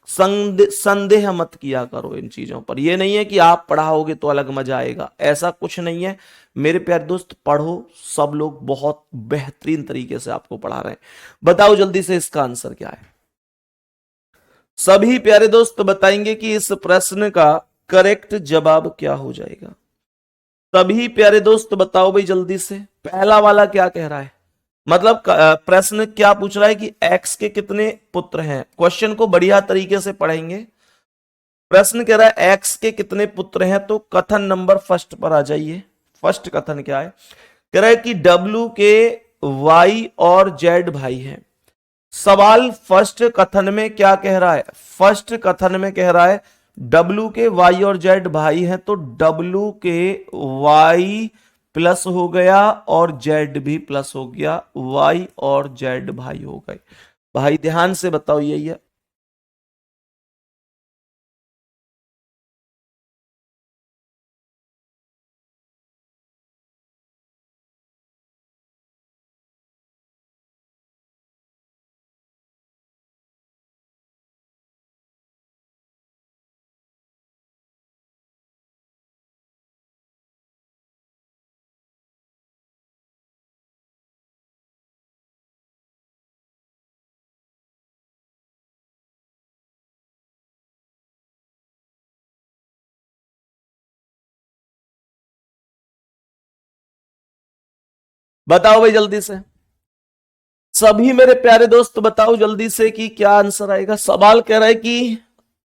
संदेह मत किया करो इन चीजों पर। यह नहीं है कि आप पढ़ाओगे तो अलग मजा आएगा, ऐसा कुछ नहीं है मेरे प्यारे दोस्त। पढ़ो, सब लोग बहुत बेहतरीन तरीके से आपको पढ़ा रहे हैं। बताओ जल्दी से इसका आंसर क्या है? सभी प्यारे दोस्त बताएंगे कि इस प्रश्न का करेक्ट जवाब क्या हो जाएगा। सभी प्यारे दोस्त बताओ भाई जल्दी से। पहला वाला क्या कह रहा है, मतलब प्रश्न क्या पूछ रहा है कि x के कितने पुत्र हैं। क्वेश्चन को बढ़िया तरीके से पढ़ेंगे। प्रश्न कह रहा है x के कितने पुत्र हैं, तो कथन नंबर फर्स्ट पर आ जाइए। फर्स्ट कथन क्या है, कह रहा है कि w के y और z भाई हैं। सवाल फर्स्ट कथन में क्या कह रहा है? फर्स्ट कथन में कह रहा है w के y और z भाई हैं, तो w के y प्लस हो गया और जेड भी प्लस हो गया, वाई और जेड भाई हो गए। भाई ध्यान से बताओ यही है। बताओ भाई जल्दी से, सभी मेरे प्यारे दोस्त बताओ जल्दी से कि क्या आंसर आएगा। सवाल कह रहा है कि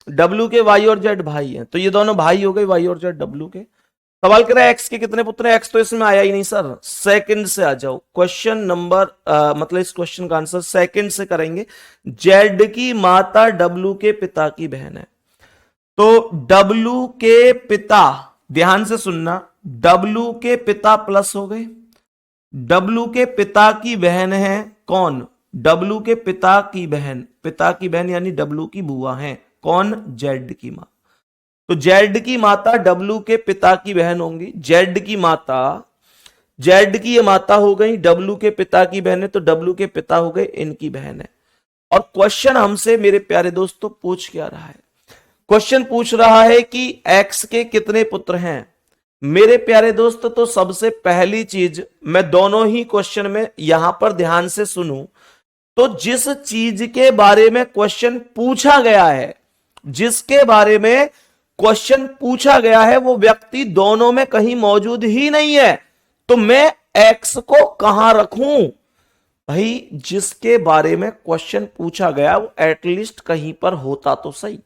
डब्ल्यू के वाई और जेड भाई हैं, तो ये दोनों भाई हो गए, वाई और जेड डब्ल्यू के। सवाल कर रहा है एक्स के कितने पुत्र हैं। एक्स तो इसमें आया ही नहीं सर, सेकंड से आ जाओ। क्वेश्चन नंबर मतलब इस क्वेश्चन का आंसर सेकंड से करेंगे। जेड की माता डब्ल्यू के पिता की बहन है, तो डब्ल्यू के पिता, ध्यान से सुनना, डब्ल्यू के पिता प्लस हो गए। डब्ल्यू के पिता की बहन है कौन, डब्ल्यू के पिता की बहन, पिता की बहन यानी डब्ल्यू की बुआ है कौन, जेड की मां। तो जेड की माता डब्ल्यू के पिता की बहन होंगी, जेड की माता, जेड की ये माता हो गई, डब्ल्यू के पिता की बहन है, तो डब्ल्यू के पिता हो गए, इनकी बहन है। और क्वेश्चन हमसे मेरे प्यारे दोस्तों पूछ क्या रहा है, क्वेश्चन पूछ रहा है कि एक्स के कितने पुत्र हैं। मेरे प्यारे दोस्त तो सबसे पहली चीज मैं दोनों ही क्वेश्चन में यहां पर ध्यान से सुनूं, तो जिस चीज के बारे में क्वेश्चन पूछा गया है, जिसके बारे में क्वेश्चन पूछा गया है वो व्यक्ति दोनों में कहीं मौजूद ही नहीं है, तो मैं एक्स को कहां रखूं। भाई जिसके बारे में क्वेश्चन पूछा गया वो एटलीस्ट कहीं पर होता तो सही।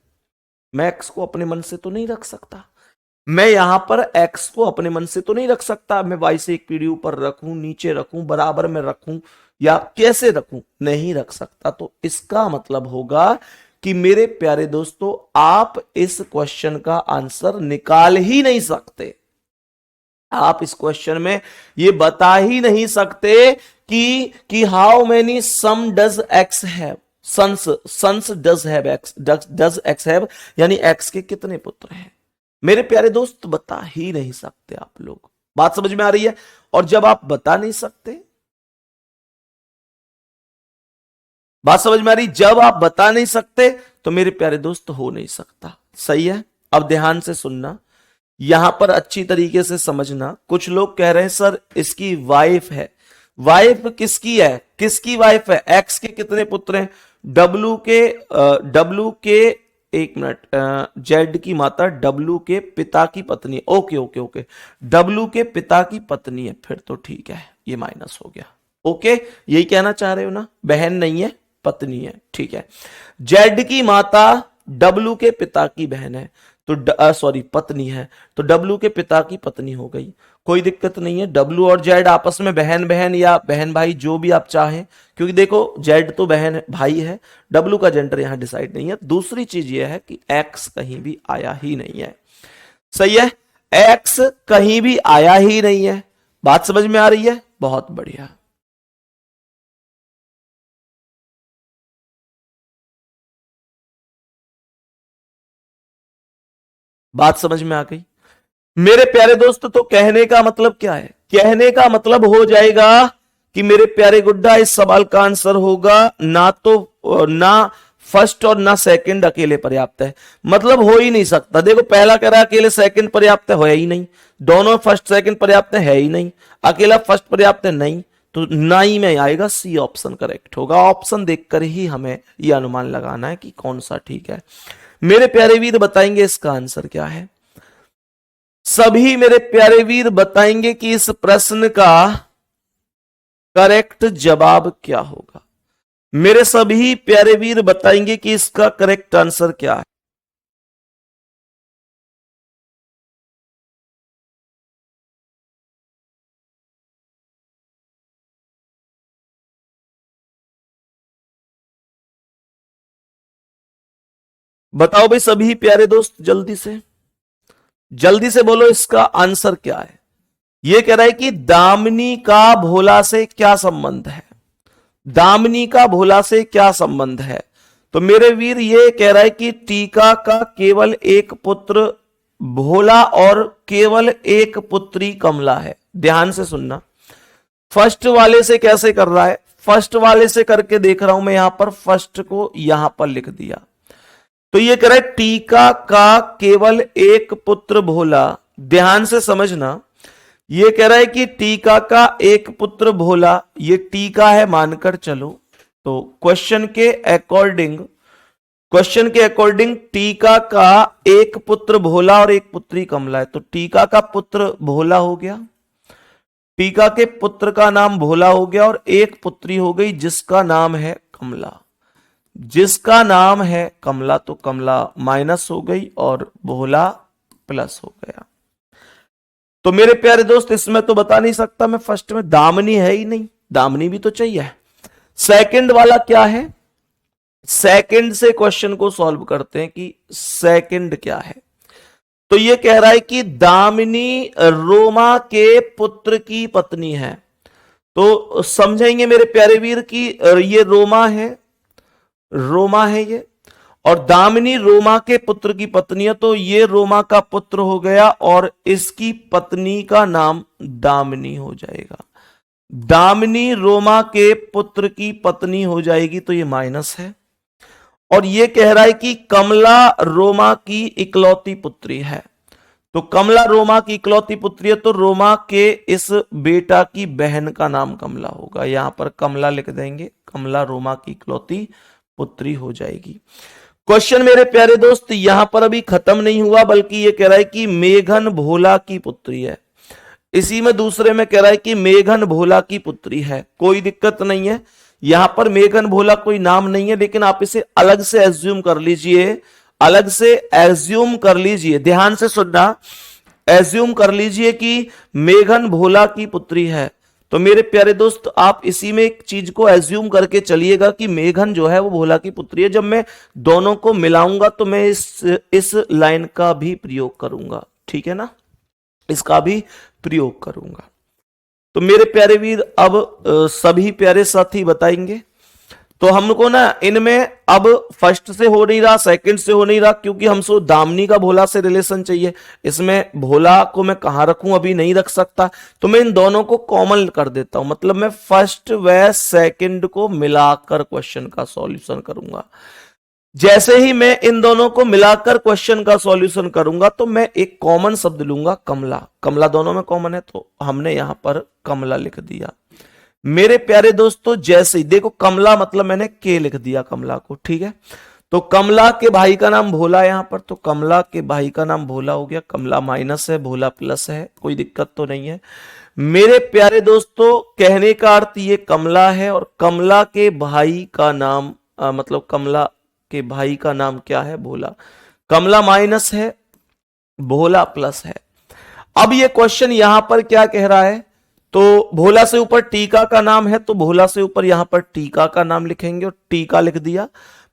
मैं एक्स को अपने मन से तो नहीं रख सकता, मैं यहां पर एक्स को अपने मन से तो नहीं रख सकता, मैं वाई से एक पीढ़ी ऊपर रखूं, नीचे रखूं, बराबर में रखूं, या कैसे रखूं, नहीं रख सकता। तो इसका मतलब होगा कि मेरे प्यारे दोस्तों आप इस क्वेश्चन का आंसर निकाल ही नहीं सकते। आप इस क्वेश्चन में ये बता ही नहीं सकते कि how many sons does X have, sons does have X, does X have यानी एक्स के कितने पुत्र हैं। मेरे प्यारे दोस्त बता ही नहीं सकते आप लोग, बात समझ में आ रही है। और जब आप बता नहीं सकते, बात समझ में आ रही, जब आप बता नहीं सकते तो मेरे प्यारे दोस्त हो नहीं सकता। सही है, अब ध्यान से सुनना, यहां पर अच्छी तरीके से समझना। कुछ लोग कह रहे हैं सर इसकी वाइफ है, वाइफ किसकी है, किसकी वाइफ है, एक्स के कितने पुत्र हैं, डब्लू के एक मिनट, जेड की माता डब्लू के पिता की पत्नी, ओके ओके ओके, डब्लू के पिता की पत्नी है, फिर तो ठीक है, ये माइनस हो गया। ओके, यही कहना चाह रहे हो ना, बहन नहीं है पत्नी है, ठीक है। जेड की माता डब्लू के पिता की बहन है, तो सॉरी पत्नी है, तो डब्लू के पिता की पत्नी हो गई, कोई दिक्कत नहीं है। डब्लू और जेड आपस में बहन बहन या बहन भाई जो भी आप चाहें, क्योंकि देखो जेड तो बहन भाई है, डब्लू का जेंडर यहां डिसाइड नहीं है। दूसरी चीज यह है कि एक्स कहीं भी आया ही नहीं है। सही है, एक्स कहीं भी आया ही नहीं है। बात समझ में आ रही है, बहुत बढ़िया। बात समझ में आ गई मेरे प्यारे दोस्त। तो कहने का मतलब क्या है, कहने का मतलब हो जाएगा कि मेरे प्यारे गुड्डा इस सवाल का आंसर होगा ना तो ना फर्स्ट और ना सेकंड अकेले पर्याप्त है, मतलब हो ही नहीं सकता। देखो पहला कह रहा है अकेले सेकंड पर्याप्त है ही नहीं, दोनों फर्स्ट सेकंड पर्याप्त है ही नहीं, अकेला फर्स्ट पर्याप्त है नहीं, तो ना ही में आएगा, सी ऑप्शन करेक्ट होगा। ऑप्शन देखकर ही हमें यह अनुमान लगाना है कि कौन सा ठीक है। मेरे प्यारे वीर बताएंगे इसका आंसर क्या है, सभी मेरे प्यारे वीर बताएंगे कि इस प्रश्न का करेक्ट जवाब क्या होगा। मेरे सभी प्यारे वीर बताएंगे कि इसका करेक्ट आंसर क्या है। बताओ भाई सभी प्यारे दोस्त, जल्दी से बोलो इसका आंसर क्या है। ये कह रहा है कि दामिनी का भोला से क्या संबंध है, दामिनी का भोला से क्या संबंध है। तो मेरे वीर ये कह रहा है कि टीका का केवल एक पुत्र भोला और केवल एक पुत्री कमला है। ध्यान से सुनना, फर्स्ट वाले से कैसे कर रहा है, फर्स्ट वाले से करके देख रहा हूं मैं, यहां पर फर्स्ट को यहां पर लिख दिया। तो ये कह रहा है टीका का केवल एक पुत्र भोला। ध्यान से समझना, ये कह रहा है कि टीका का एक पुत्र भोला, ये टीका है मानकर चलो। तो क्वेश्चन के अकॉर्डिंग टीका का एक पुत्र भोला और एक पुत्री कमला है। तो टीका का पुत्र भोला हो गया, टीका के पुत्र का नाम भोला हो गया, और एक पुत्री हो गई जिसका नाम है कमला, जिसका नाम है कमला। तो कमला माइनस हो गई और भोला प्लस हो गया। तो मेरे प्यारे दोस्त इसमें तो बता नहीं सकता मैं, फर्स्ट में दामिनी है ही नहीं, दामिनी भी तो चाहिए। सेकंड वाला क्या है, सेकंड से क्वेश्चन को सॉल्व करते हैं कि सेकंड क्या है। तो ये कह रहा है कि दामिनी रोमा के पुत्र की पत्नी है। तो समझेंगे मेरे प्यारे वीर कि ये रोमा है, रोमा है ये, और दामिनी रोमा के पुत्र की पत्नी है। तो ये रोमा का पुत्र हो गया और इसकी पत्नी का नाम दामिनी हो जाएगा। दामिनी रोमा के पुत्र की पत्नी हो जाएगी, तो ये माइनस है। और ये कह रहा है कि कमला रोमा की इकलौती पुत्री है। तो कमला रोमा की इकलौती पुत्री है, तो रोमा के इस बेटा की बहन का नाम कमला होगा। यहां पर कमला लिख देंगे, कमला रोमा की इकलौती पुत्री हो जाएगी। क्वेश्चन मेरे प्यारे दोस्त यहां पर अभी खत्म नहीं हुआ, बल्कि ये कह रहा है कि मेघन भोला की पुत्री है। इसी में दूसरे में कह रहा है कि मेघन भोला की पुत्री है। कोई दिक्कत नहीं है, यहां पर मेघन भोला कोई नाम नहीं है, लेकिन आप इसे अलग से एज्यूम कर लीजिए, अलग से एज्यूम कर लीजिए। ध्यान से सुनना, एज्यूम कर लीजिए कि मेघन भोला की पुत्री है। तो मेरे प्यारे दोस्त आप इसी में एक चीज को एज्यूम करके चलिएगा कि मेघन जो है वो भोला की पुत्री है। जब मैं दोनों को मिलाऊंगा तो मैं इस लाइन का भी प्रयोग करूंगा, ठीक है ना, इसका भी प्रयोग करूंगा। तो मेरे प्यारे वीर अब सभी प्यारे साथी बताएंगे। तो हमको ना इनमें अब फर्स्ट से हो नहीं रहा, सेकंड से हो नहीं रहा, क्योंकि हमसे दामिनी का भोला से रिलेशन चाहिए। इसमें भोला को मैं कहां रखूं, अभी नहीं रख सकता, तो मैं इन दोनों को कॉमन कर देता हूं। मतलब मैं फर्स्ट व सेकंड को मिलाकर क्वेश्चन का सॉल्यूशन करूंगा। जैसे ही मैं इन दोनों को मिलाकर क्वेश्चन का सॉल्यूशन करूंगा तो मैं एक कॉमन शब्द लूंगा, कमला। कमला दोनों में कॉमन है, तो हमने यहां पर कमला लिख दिया। मेरे प्यारे दोस्तों जैसे ही देखो, कमला मतलब मैंने के लिख दिया कमला को, ठीक है। तो कमला के भाई का नाम भोला यहां पर, तो कमला के भाई का नाम भोला हो गया। कमला माइनस है, भोला प्लस है, कोई दिक्कत तो नहीं है। मेरे प्यारे दोस्तों कहने का अर्थ ये कमला है, और कमला के भाई का नाम मतलब कमला के भाई का नाम क्या है, भोला। कमला माइनस है, भोला प्लस है। अब ये क्वेश्चन यहां पर क्या कह रहा है, तो भोला से ऊपर टीका का नाम है, तो भोला से ऊपर यहां पर टीका का नाम लिखेंगे और टीका लिख दिया।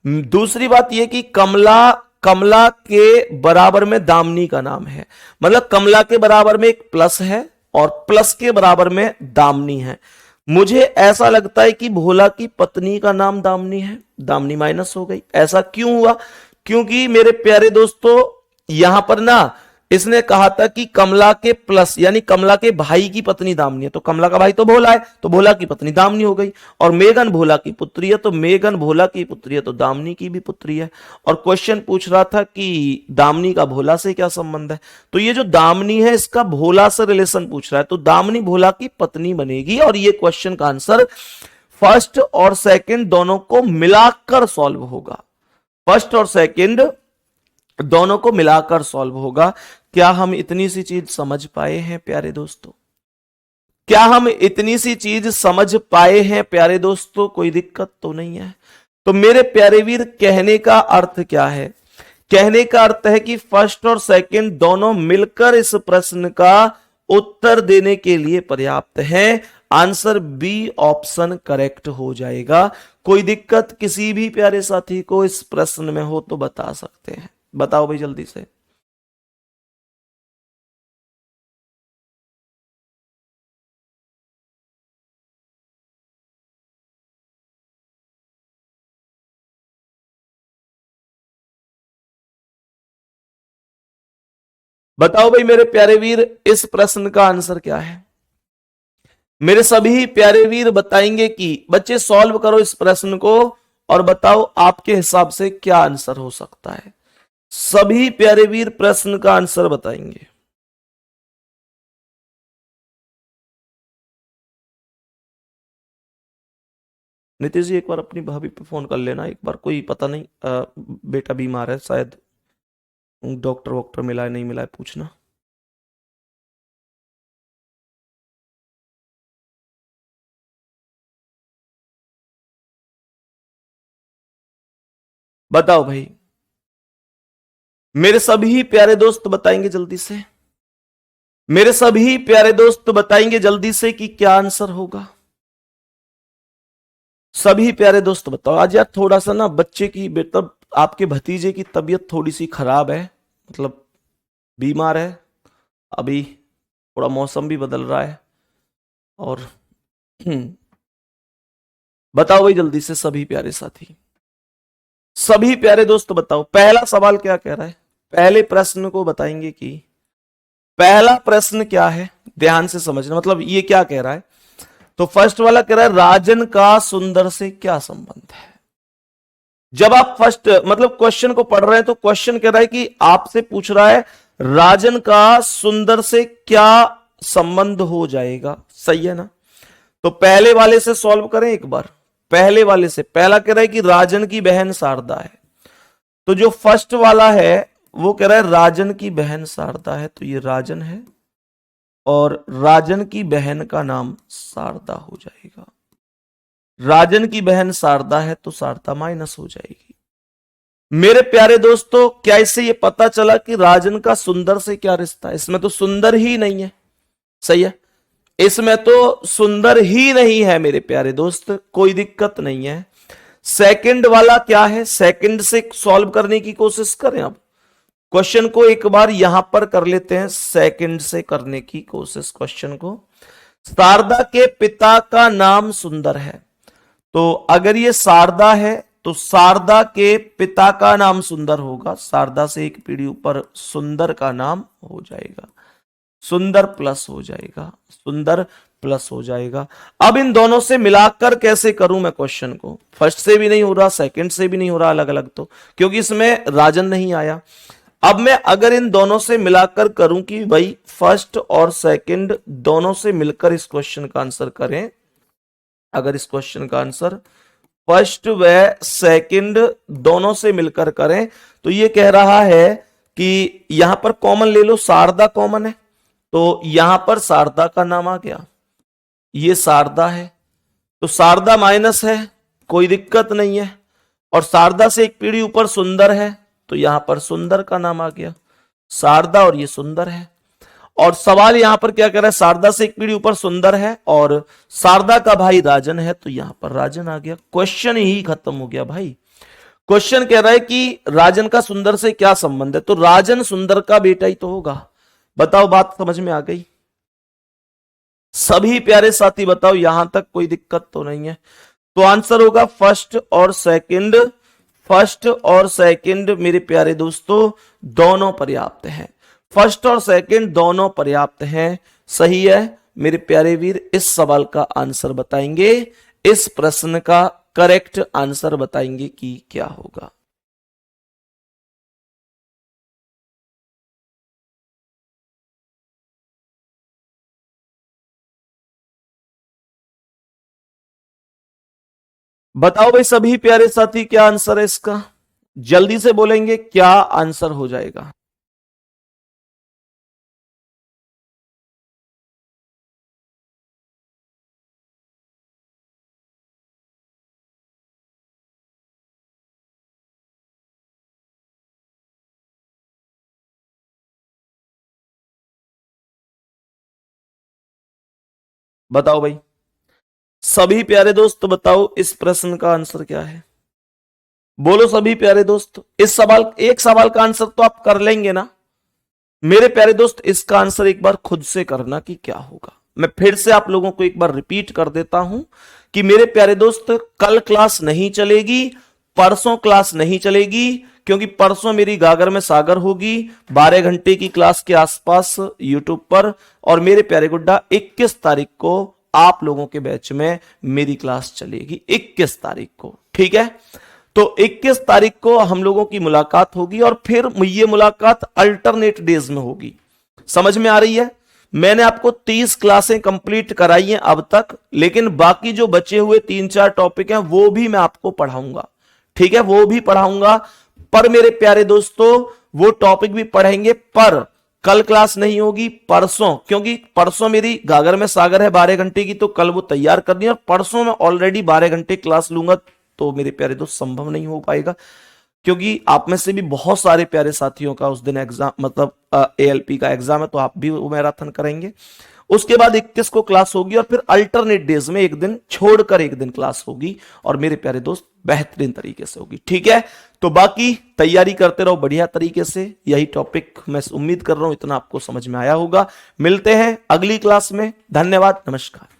दूसरी बात यह कि कमला के बराबर में दामिनी का नाम है, मतलब कमला के बराबर में एक प्लस है और प्लस के बराबर में दामिनी है। मुझे ऐसा लगता है कि भोला की पत्नी का नाम दामिनी है, दामिनी माइनस हो गई। ऐसा क्यों हुआ, क्योंकि मेरे प्यारे दोस्तों यहां पर ना इसने कहा था कि कमला के प्लस यानी कमला के भाई की पत्नी दामिनी है, तो कमला का भाई तो भोला है, तो भोला की पत्नी दामिनी हो गई। और मेघन भोला की पुत्री है, तो मेघन भोला की पुत्री है, तो दामिनी की भी पुत्री है। और क्वेश्चन पूछ रहा था कि दामिनी का भोला से क्या संबंध है, तो ये जो दामिनी है इसका भोला से रिलेशन पूछ रहा है, तो दामिनी भोला की पत्नी बनेगी। और ये क्वेश्चन का आंसर फर्स्ट और सेकेंड दोनों को मिलाकर सॉल्व होगा, फर्स्ट और सेकेंड दोनों को मिलाकर सॉल्व होगा। क्या हम इतनी सी चीज समझ पाए हैं प्यारे दोस्तों, क्या हम इतनी सी चीज समझ पाए हैं प्यारे दोस्तों, कोई दिक्कत तो नहीं है। तो मेरे प्यारे वीर कहने का अर्थ क्या है, कहने का अर्थ है कि फर्स्ट और सेकंड दोनों मिलकर इस प्रश्न का उत्तर देने के लिए पर्याप्त है। आंसर बी ऑप्शन करेक्ट हो जाएगा। कोई दिक्कत किसी भी प्यारे साथी को इस प्रश्न में हो तो बता सकते हैं, बताओ भाई जल्दी से। बताओ भाई मेरे प्यारे वीर, इस प्रश्न का आंसर क्या है? मेरे सभी प्यारे वीर बताएंगे कि बच्चे सॉल्व करो इस प्रश्न को और बताओ आपके हिसाब से क्या आंसर हो सकता है। सभी प्यारे वीर प्रश्न का आंसर बताएंगे। नीतीश जी एक बार अपनी भाभी पे फोन कर लेना एक बार, कोई पता नहीं बेटा बीमार है शायद, डॉक्टर वॉक्टर मिला है नहीं मिला है पूछना। बताओ भाई मेरे सभी प्यारे दोस्त बताएंगे जल्दी से, मेरे सभी प्यारे दोस्त बताएंगे जल्दी से कि क्या आंसर होगा। सभी प्यारे दोस्त बताओ। आज यार थोड़ा सा ना बच्चे की मतलब आपके भतीजे की तबीयत थोड़ी सी खराब है, मतलब बीमार है, अभी थोड़ा मौसम भी बदल रहा है और बताओ भाई जल्दी से सभी प्यारे साथी, सभी प्यारे दोस्त बताओ पहला सवाल क्या कह रहा है। पहले प्रश्न को बताएंगे कि पहला प्रश्न क्या है, ध्यान से समझना, मतलब ये क्या कह रहा है। तो फर्स्ट वाला कह रहा है राजन का सुंदर से क्या संबंध है। जब आप फर्स्ट मतलब क्वेश्चन को पढ़ रहे हैं तो क्वेश्चन कह रहा है कि आपसे पूछ रहा है राजन का सुंदर से क्या संबंध हो जाएगा, सही है ना। तो पहले वाले से सॉल्व करें एक बार। पहले वाले से पहला कह रहा है कि राजन की बहन शारदा है, तो जो फर्स्ट वाला है वो कह रहा है राजन की बहन शारदा है, तो ये राजन है और राजन की बहन का नाम शारदा हो जाएगा। राजन की बहन शारदा है तो शारदा माइनस हो जाएगी। मेरे प्यारे दोस्तों क्या इससे ये पता चला कि राजन का सुंदर से क्या रिश्ता है। इसमें तो सुंदर ही नहीं है, सही है, इसमें तो सुंदर ही नहीं है मेरे प्यारे दोस्त, कोई दिक्कत नहीं है। सेकंड वाला क्या है, सेकंड से सॉल्व करने की कोशिश करें। अब क्वेश्चन को एक बार यहां पर कर लेते हैं, सेकंड से करने की कोशिश क्वेश्चन को। शारदा के पिता का नाम सुंदर है, तो अगर ये शारदा है तो शारदा के पिता का नाम सुंदर होगा। शारदा से एक पीढ़ी ऊपर सुंदर का नाम हो जाएगा, सुंदर प्लस हो जाएगा, सुंदर प्लस हो जाएगा। अब इन दोनों से मिलाकर कैसे करूं मैं क्वेश्चन को, फर्स्ट से भी नहीं हो रहा, सेकंड से भी नहीं हो रहा अलग अलग, तो क्योंकि इसमें राजन नहीं आया। अब मैं अगर इन दोनों से मिलाकर करूं कि भाई फर्स्ट और सेकंड दोनों से मिलकर इस क्वेश्चन का आंसर करें, अगर इस क्वेश्चन का आंसर फर्स्ट व सेकंड दोनों से मिलकर करें तो ये कह रहा है कि यहां पर कॉमन ले लो, शारदा कॉमन है, तो यहां पर शारदा का नाम आ गया, ये शारदा है तो शारदा माइनस है, कोई दिक्कत नहीं है, और शारदा से एक पीढ़ी ऊपर सुंदर है तो यहां पर सुंदर का नाम आ गया, शारदा और ये सुंदर है। और सवाल यहां पर क्या कर रहा है, शारदा से एक पीढ़ी ऊपर सुंदर है और शारदा का भाई राजन है, तो यहां पर राजन आ गया, क्वेश्चन ही खत्म हो गया भाई। क्वेश्चन कह रहा है कि राजन का सुंदर से क्या संबंध है, तो राजन सुंदर का बेटा ही तो होगा। बताओ बात समझ में आ गई। सभी प्यारे साथी बताओ यहां तक कोई दिक्कत तो नहीं है। तो आंसर होगा फर्स्ट और सेकंड, फर्स्ट और सेकंड मेरे प्यारे दोस्तों दोनों पर्याप्त हैं, फर्स्ट और सेकंड दोनों पर्याप्त हैं, सही है मेरे प्यारे वीर। इस सवाल का आंसर बताएंगे, इस प्रश्न का करेक्ट आंसर बताएंगे कि क्या होगा। बताओ भाई सभी प्यारे साथी क्या आंसर है इसका, जल्दी से बोलेंगे क्या आंसर हो जाएगा। बताओ भाई सभी प्यारे दोस्त बताओ इस प्रश्न का आंसर क्या है, बोलो सभी प्यारे दोस्त। इस सवाल एक सवाल का आंसर तो आप कर लेंगे ना मेरे प्यारे दोस्त, इसका आंसर एक बार खुद से करना कि क्या होगा। मैं फिर से आप लोगों को एक बार रिपीट कर देता हूं कि मेरे प्यारे दोस्त कल क्लास नहीं चलेगी, परसों क्लास नहीं चलेगी, क्योंकि परसों मेरी गागर में सागर होगी 12 घंटे की क्लास के आसपास यूट्यूब पर, और मेरे प्यारे गुड्डा 21 तारीख को आप लोगों के बैच में मेरी क्लास चलेगी 21 तारीख को, ठीक है। तो 21 तारीख को हम लोगों की मुलाकात होगी और फिर ये मुलाकात अल्टरनेट डेज में होगी। समझ में आ रही है? मैंने आपको 30 क्लासें कंप्लीट कराई हैं अब तक, लेकिन बाकी जो बचे हुए 3-4 टॉपिक हैं वो भी मैं आपको पढ़ाऊंगा, ठीक है, वो भी पढ़ाऊंगा। पर मेरे प्यारे दोस्तों वो टॉपिक भी पढ़ेंगे, पर कल क्लास नहीं होगी, परसों, क्योंकि परसों मेरी गागर में सागर है 12 घंटे की, तो कल वो तैयार करनी है और परसों मैं ऑलरेडी 12 घंटे क्लास लूंगा। तो मेरे प्यारे दोस्त संभव नहीं हो पाएगा, क्योंकि आप में से भी बहुत सारे प्यारे साथियों का उस दिन एग्जाम, मतलब एएलपी का एग्जाम है, तो आप भी वो मैराथन करेंगे। उसके बाद 21 को क्लास होगी और फिर अल्टरनेट डेज में एक दिन छोड़कर एक दिन क्लास होगी, और मेरे प्यारे दोस्त बेहतरीन तरीके से होगी, ठीक है। तो बाकी तैयारी करते रहो बढ़िया तरीके से। यही टॉपिक मैं उम्मीद कर रहा हूं इतना आपको समझ में आया होगा। मिलते हैं अगली क्लास में। धन्यवाद, नमस्कार।